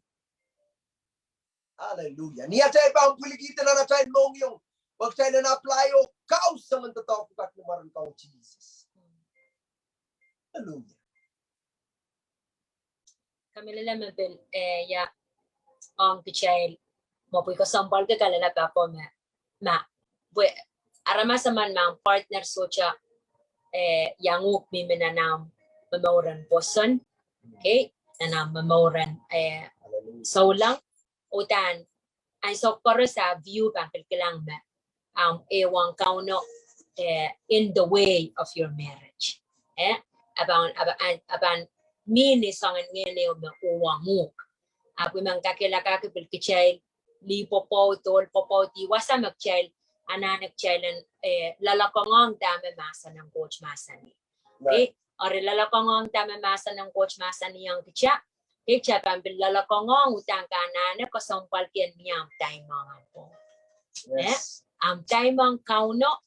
Hallelujah. Niya tayo pa ang puligitan na tayo mong yung wag tayo na na-apply o kaos sa mantatawag kat lumaran ka o Jesus. Hallelujah. Kami lala mabil ya ang pichel mo po ko sambal ka kalala pa po ma bu arama sa man mang partner so cha yanguk mi menanam memoran poson okay nanam memoran saulang utan ay so para sa view bang kilang ma ang ewang kauno in the way of your marriage aban mini sangan ngene na uwang muk. Apo mang kakilaka kapil kichay li popo tol popo ti wasa magchay ananak chailan lalakongong dame masa ng coach masa ni. Okay? Ore lalakongong dame masa ng coach masa ni yang kicha. Kicha pambil lalakongong utang kanan ko sampal kian niyang taimang po. Yes. Ang taimang kauno.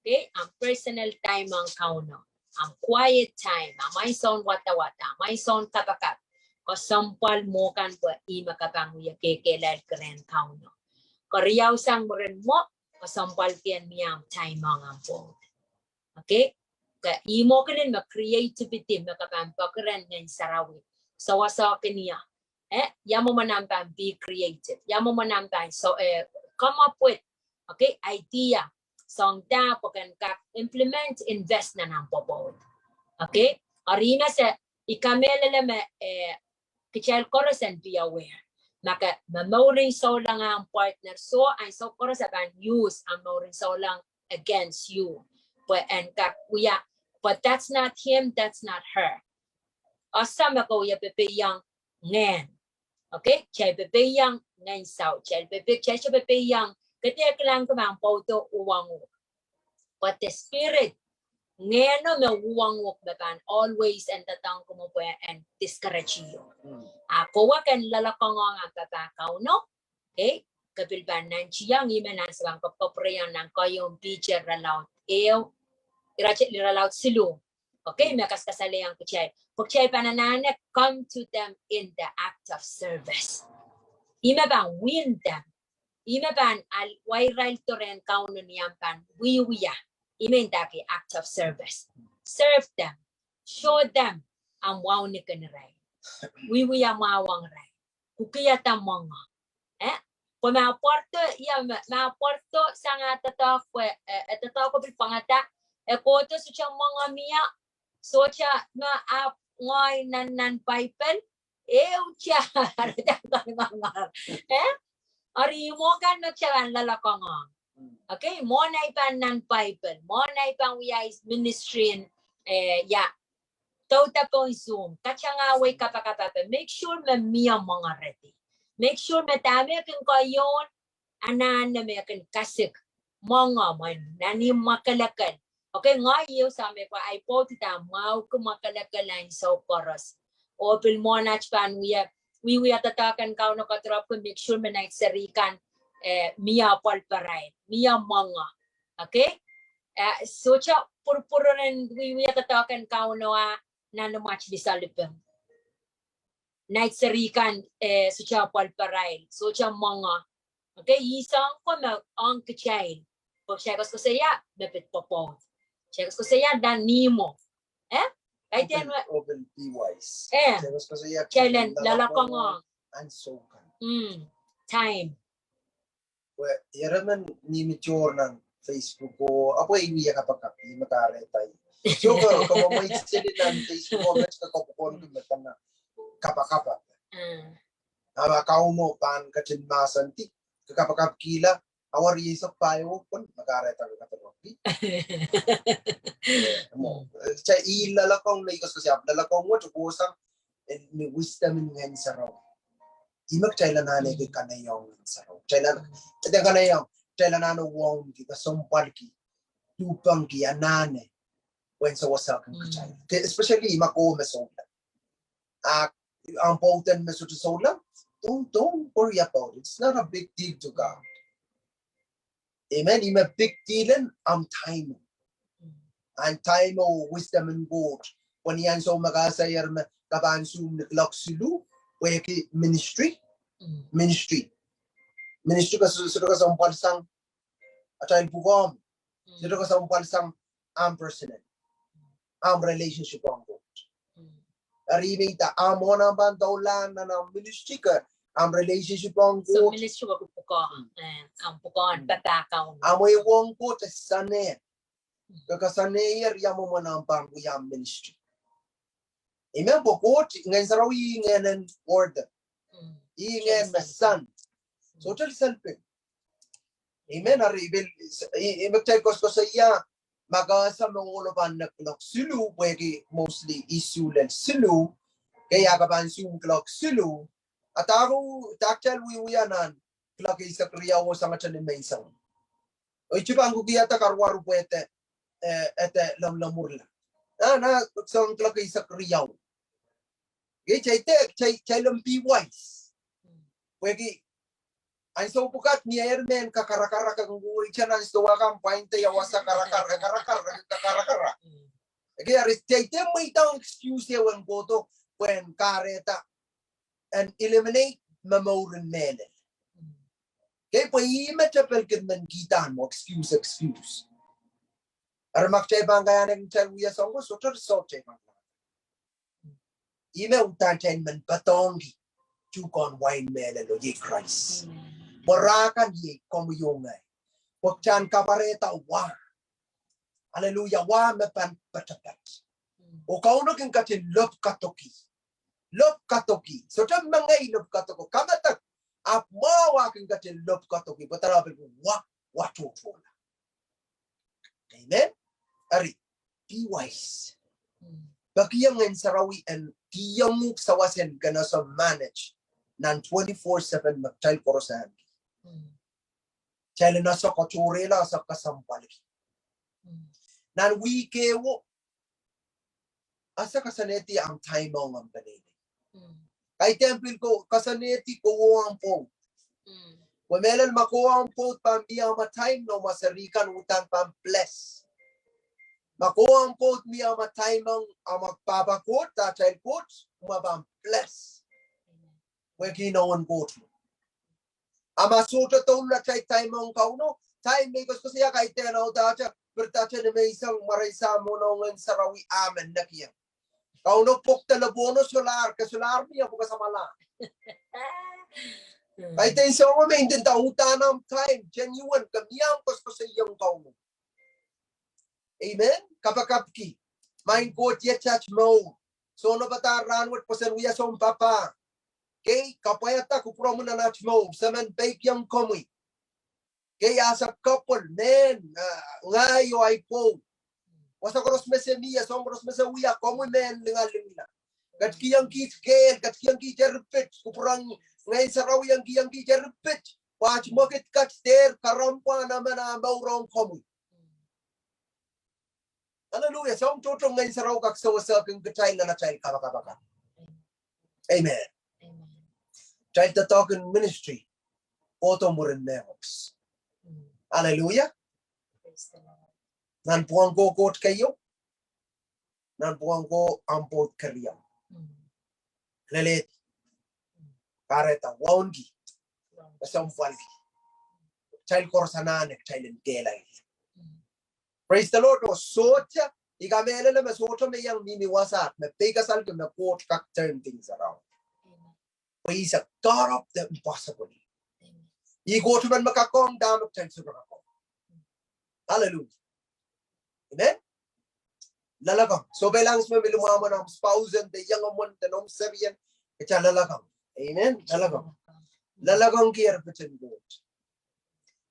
Okay? Ang personal taimang kauno. Ang quiet time, may son wata-wata, may son kapakat. Kasampal mo kan po imakapang kekelal keren kauno. Kariyaw sang mo rin mo, kasampal kiyan miyang time mga po. Okay? Ka imo ka rin ma-creativity, makapampak rin ng sarawi. Sawa-sawa kaniya. Yamo manampang be creative. Yamo manampang, so come up with, okay, idea. Song da po kan implement invest na ng popod. Okay? Arina sa ikamela me kichel korosan be aware. Maka mamoring so lang ang partner so ay so korosan ban use ang mamoring so lang against you. But and kuya, but that's not him, that's not her. Asama ko ya pepe yang ngen. Okay? Chay pepe yang ngen sao. Chay pepe yang ketika lang kumang photo uwang. But the spirit Ngayon no, may uwang wak beban always and tatang ko mo po and discourage you. Ako wakan lalakong ang tatakaw no. Okay? Kabilban ng chiyang imenan sa bang papaprayan ng kayong teacher ralaut. Irachet ralaut silu. Okay? Makas kasali ang kuchay. Kuchay panananek, come to them in the act of service. Ima bang win them. Ima bang al wairal toren kauno niyampan wiwiya. Imendaki act of service. Serve them. Show them ang wow ni kaniray. Wiwiya mawang ray. Kukiyata mga. Kung maaporto, maaporto sa nga tataw ko pangata, koto sa siyang mga miya, so siya maap ngoy nan Bible, siya, ari mo kan na siya ang lalakang. Okay, mo na ipan ng Bible, mo na ipan wiyais ministry Tota po Zoom, katsangaway kapakapapa, make sure may miya mga ready. Make sure may tami kung kayon, anan na may akin kasik, mga man, nani makalakan. Okay, ngayon sabi ko, ay po tita, mau kumakalakalan sa koros. Opil mo na chpan, we tatakan kao na katrap ko, make sure may naisarikan, miya palparay, miya mga. Okay? So, puro rin, we tatakan kao na nanumach di salipeng. Naisarikan, so siya palparay, so siya mga. Okay, isang ko na ang kachay. Pag siya ko saya, mepit Pwopwoud. Siya ko saya, dan nimo. Kahit yan, open be wise. Kailan, lalakang ang. And so kan. Time. Well, yaraman ni mature ng Facebook ko, apo iwiya kapag kapi, makaretay. So, kung may sili ng Facebook comments ka kapukon ko na kapakapa. Kau mo pan kachinmasan ti, kakapakap kila, awar yisok payo pun, makaretay ka katanopi. Chay ilalakong na ikos kasi lalakong mo, chukosang, ni wisdom ng sa raw. Imak chayla nane kay kanayong sa raw. Chayla kanayong, chayla nano wong ki kasumpal ki, tupang ki anane, when sa wasak ang kachay. Especially imako mesola. Ang potent mesola, don't worry about it. It's not a big deal to God. Amen. Ima big deal ang time. Ang time o wisdom and God. When yan so magasayar kabansum naglaksilu, weki ministry ka sudah ka sa umpalsang atay bukom, sudah ka sa umpalsang am personal, am relationship ang God. Ariming ta amo na bandolan na ministry ka, am relationship ang God. So ministry ko ang pukaan, patakaw. Amo yung ko te sane, kakasaneyer yamo manambang uyam ministry. Amen po coach ngayon sa raw ingenen order. Ingen masan. So tell selfing. Amen aribil imagtay ko sa iya magasa mangulo pan naklok silu pwede mostly issue len silu kaya kapan sum klok silu at ako takchal wiwianan klok isa kriyawo sa machan ni maisang. Oy chibang gugiyata karwaru pwede ete lamlamurla. Na sang klok isa kriyaw. Chay be wise. Wegi ang so bukat ni Ermen kakarakara kang buhay siya nang istuwa kang painte yawasa karakara. Kaya chay may taong excuse yawan boto when kareta and eliminate mamorin mele. Kaya pa imetapel man kita mo excuse. Aramak chay bang kaya nang chay uya sa ko so chay bang. Ime utanchen man batongi chukon wine mele lo ye Christ. Morakan ye komuyongay. Wakchan kapareta wa. Hallelujah wa me pan patapat. O kauno kin katin lop katoki. So tam mangay lop katoko. Kamatak ap mawa kin katin lop katoki. Batarabil wa tutola. Amen. Ari be wise. Bagiyang ng sarawi and tiyamuk sawasin gana sa manage ng 24/7 magchal korosan. Chayla na sa katurela sa kasampal. nan wikewo asa kasaneti ang taimong ang banini. Kay temple ko kasaneti ko ang po. Wamelan makuha ang po pambiya matime no masarikan utang pambles. Makuha ang po miya matime ang magpapakot ta child coach mabambles. Wekinawan coach. Ama suta to na chay time ang kauno time may gusto siya kay tenaw dacha bertacha na may isang maraysa mo nongan sarawi amen nakiya. Kauno pok talabono solar kasular niya buka sa mala. Kay tayo sa mga maintin utanam time genuine kamiyang gusto sa iyong kauno. Amen. Kapakapki. Main coach yet church mo. So no bata ranwat pasan wiya som papa. Okay, kapayata kupro mo na natch mo. Saman peikiong komi. Okay, as a couple, men, ngayo ay po. Wasa koros mesemiya, som koros mesawiya, komi men, lingalimila. Kat kiyang kitkel, kat kiyang kiterpit, kuprang ngayon sa raw yang kiyang kiterpit. Watch moket kat ter, karampa naman na maurong komi. Hallelujah, som tutong ngayon sa raw kaksawa kang kachay na nachay kabaka. Amen. Child the talk in ministry. Auto mo rin neox. Hallelujah. Nan puang ko coach kayo. Nan puang ko ampot kayo. Lalit. Pareta waungi. Basang falgi. Child korsananek. Child in kelay. Praise the Lord. O socha. Ikamela na masocha may yang miniwasat. May pegasal ko na coach kak turn things around. He's a God of the impossible. He go to man makakong damak chan sa makakong. Hallelujah. Amen? Lalakang. So belang sa mga lumama ng spouse and the young one, the nom Syrian, it's a lalakang. Amen? Lalakang. Lalakang kiyar pachan goat.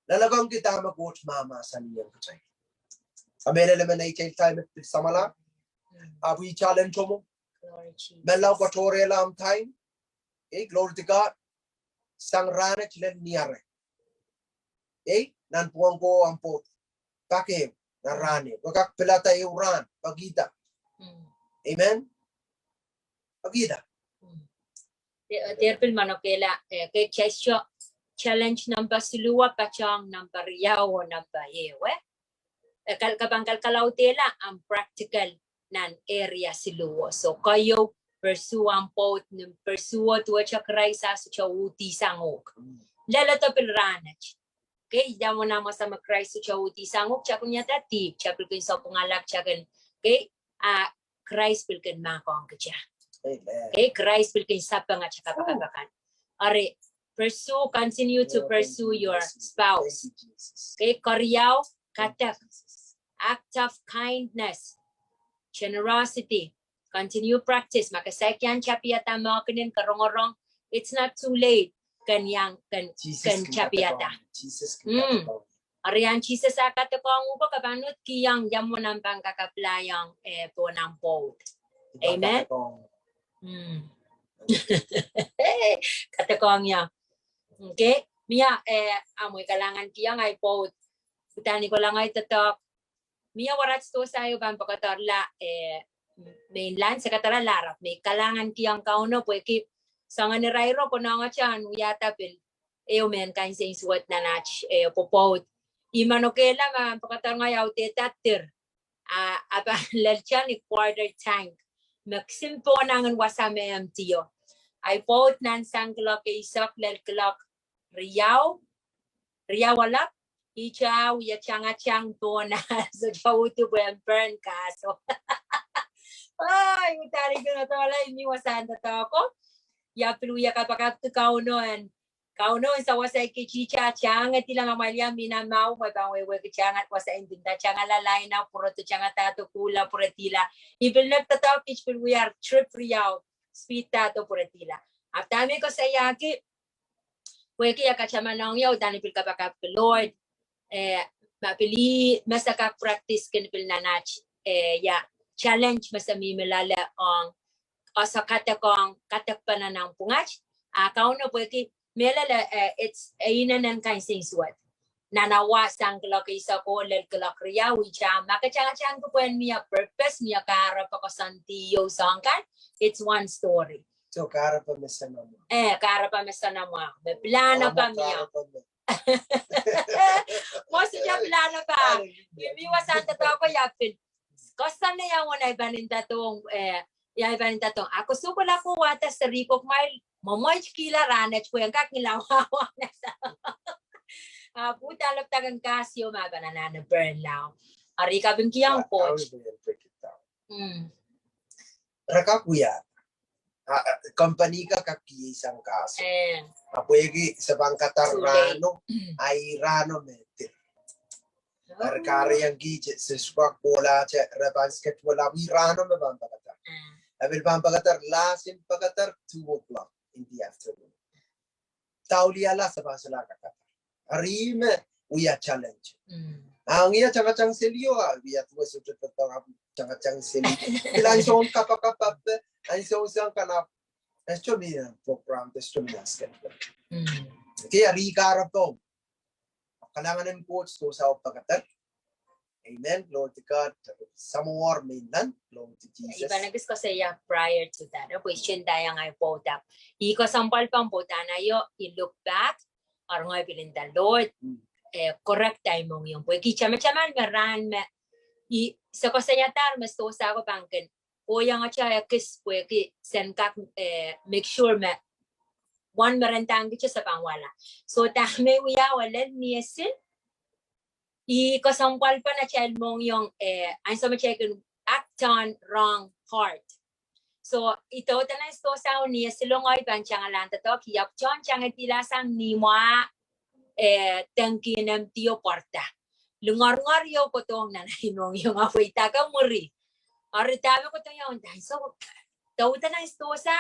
Lalakang kita mag-goat mama sa niyang kachay. Amela naman ay child time at samala. We challenge mo. Melaw patoria lang time. Okay, glory to God. Sang rana chilen niyare. Okay, nan puang ko ang po. Pakim na rani. Wakak pilata uran. Pagida. Amen? Pagida. Terpil manokela kay chesyo challenge number silua pachang number yawo number yewe. Kalkabangkal kalautela ang practical nan area siluwa. So kayo pursue ang pot ng pursue tuwa chakray sa chawuti sangok. Lalato pilranach. Okay, damo na mo sa makray sa chawuti sangok chakunya tati chapil kun sa pungalak chakan. Okay, Christ pilkin mako ang kaya. Okay, Christ pilkin sapa nga chakapakakan. Are continue to pursue your spouse. Okay, karyaw katak act of kindness, generosity. Continue practice. Makasakyan chapiyata mo kanin karongorong. It's not too late. Kanyang kan chapiyata. Ariyan Jesus akata ko ang upo kabanot kiyang yamo ng pangkakaplayang po ng po. Amen. Katakong niya. Okay? Mia amoy kalangan kiyang ay po. Utani ko lang ay tatak. Mia warats to sayo bang pakatarla mainland sa katara larap may kalangan kiyang kauno pwede sa nga ni Rairo ko na nga chan yata pil men kain sa suwat na nach Pwopwoud imanokela man pakatar nga yaw tetatir aba lalchan ni quarter tank maksimpo nangan wasame am tiyo ay pot nan sangklok isak lalklok riyaw walap ichaw ya chang to na so chawutu ko burn kaso. Ay, utari ko na to wala iniwasan na to ako. Ya piluya kapakat kaunon. Kaunon sa wasay kichicha chang at ilang amalya minamaw may pangwewe kichangat wasa indinda chang alalay na puro to chang tato kula puretila. Ibil nagtataw kich piluya trip riyaw sweet tato puretila. At dami ko sa yaki weki ya kachamanong yaw dani pil kapakat Lord mapili masakak practice kinpil nanach ya challenge masami melala ang asa katakong katakpanan ng pungach kauno pwede melala it's ayunan ng kain sing suwat nanawa sang kelok isa ko lel kelok ria wicha makachang ko pen mia purpose mia kara pa ko santiyo sangkan it's one story So kara pa Mahseno mo. kara pa mesana mo me plana pa mia mo siya plana pa mi wasanta to ko yapin kosan na yang wala ibaninta tong ya ibaninta tong ako supala ko wata sa rikok mile momoy kila ranet ko yang kakilawa na sa puta lap tagang kasyo mabanana na burn now. Ari ka bingkiyang coach. Rakakuya. Company ka kakisang kaso. Apuegi sa bangkatar rano ay rano meter. Arkari yang gije sa squawk bola cha basket bola wi rano me bambagatar. Abil bambagatar lasin pagatar 2 o'clock in the afternoon. Tauliala sa basala kakatar. Arime we are challenge. Ang iya chang selio we are to such a chang seli. Bilang son kapakapap ay so sang kanap. Esto niya program testo niya schedule. Kaya rikarap to. Kailangan ng coach to sa pagkatat. Amen. Glory to God. Some more mainland. Glory to Jesus. Iba nagis ko sa iya prior to that. Question tayo nga po tap. Iko sampal pang po na yo i-look back. Arong ay bilin the Lord, correct time mong yung pwede chama-chaman meran me sa kosanyatar mas to sa ako pangkin o yang acha kis pwede sen kak make sure me one merentang gicha sa pangwala so tame uya walen niyesin kosampal pa na child mong yung ang sa machekin act on wrong heart. So ito tanay sto sa niya silongoy panchang alanta to kiyap chon chang itilasang nimwa tangki nam tiyo porta. Lungar-ngar yo ko tong nanay yung apoy taga muri. Ari tabi ko tong yung dahil so daw tanay sto sa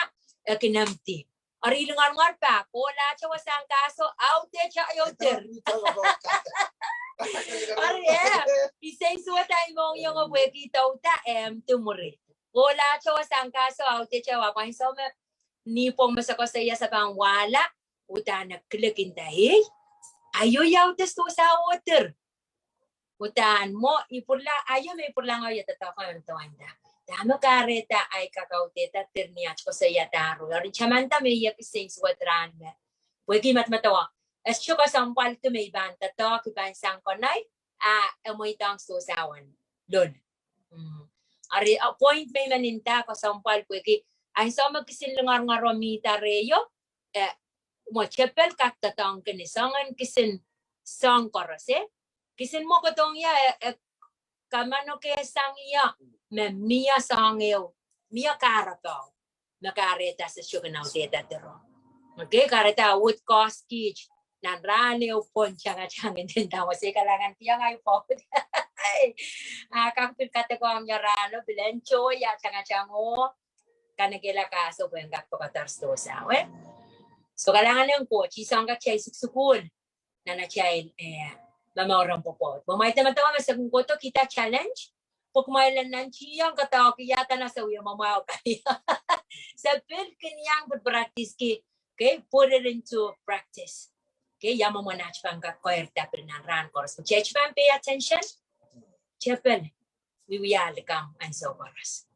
kinamti. Ari lungar-ngar pa kola chawa sang kaso out cha yoter. Ari isay suwa tayo mong yung apoy kita uta tumuri. Wala chowa sang kaso aute chowa pa so me ni pong masako sa iya sa pangwala uta nagklikin tahi ayo yaw testo sa water utan mo ipurla ayo may purla nga yata ta ko to anda damo kareta ay kakaute ta tirniya ko sa iya taro ri chamanta me iya kising swatran me wagi matmatawa es choka sampal to may banta to kiban sang konay amoy tang so sawan lon Ari point may maninta ko sampal pwede ay so magkisinlungar nga romita reyo mo chepel kaktatang kinisangan kisin sang korose kisin mo ko tong ya kamano ke sang iya me mia sangyo mia karato nakareta sa sugar teta tero okay kareta wood cost kich nan rane o ponchanga changin din daw sa kalangan tiyang ay po kakpil kate ko ang yarano bilencho ya changa chango kanagila kaso po yung kakpo katarsto sa so kailangan yung coach isang ka chay school na chay mamawrang po mamay naman tawa masagong ko to kita challenge pag mailan ng chiyang katao kiyata na sa uyo mamaw kaya sa pil kanyang practice ki okay put it into practice okay yama mo na chpang ka koerta pinaran course so chpang pay attention chapel wiwiyali kang ang so oras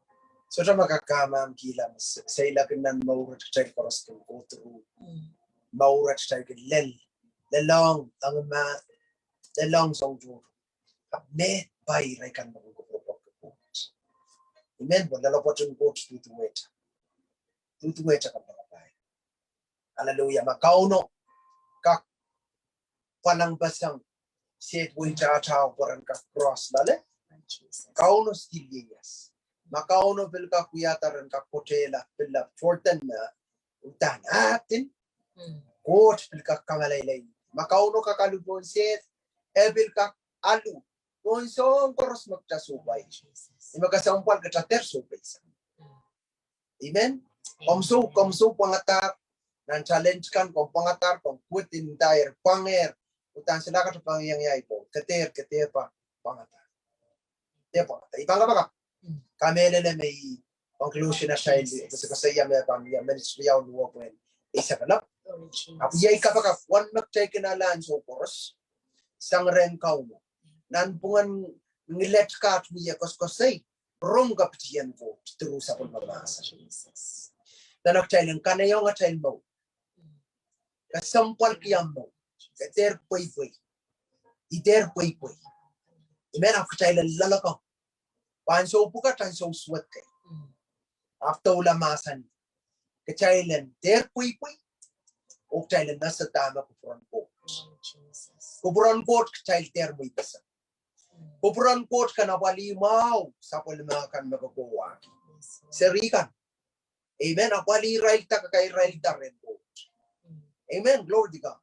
So siya makakama ang kilam sa ilagin ng maurat siya koros kong kutro. Maurat siya lelong ang lelong sa ujuro. May bayiray kan magugupropok ka coach. Amen po, lalapot yung coach tutuweta. Tutuweta ka mga bayi. Hallelujah, makauno kak palang basang set wing cha-cha koran ka cross lale. Kauno stiliyas. Makauno bil ka kuyataran ka kotela bil fortan na utan atin coach bil ka kamalaylay makauno ka kalubon set bil ka alu konsong koros magtasubay magasampal ka chater subay amen komso pangatar nan challenge kan kung pangatar kung quit entire panger utan sila ka pangyayay po keter pa pangatar ibang ka baka kamele na may conclusion na siya kasi kasaya may ministry yaw luwa po isa ka lang. Apo yay ka baka one mag-take na lang so course sang ren kau mo nan pungan ngilet kat wiya koskosay rong kaptiyan ko terus ako mamasa danak chailen kanayong at chail mo kasampal kiyam mo kater poy iter poy imen ako chailen lalakaw panso puka tanso swat kay after ulamasan kachailen ter poy o chailen nasa tama ko Kuburan court child ter mo ibasa. Kuburan court ka na walimaw sa palimakan magagawa. Serikan. Amen. Akwali Israel ta kay Israel ta rin po. Amen. Glory to God.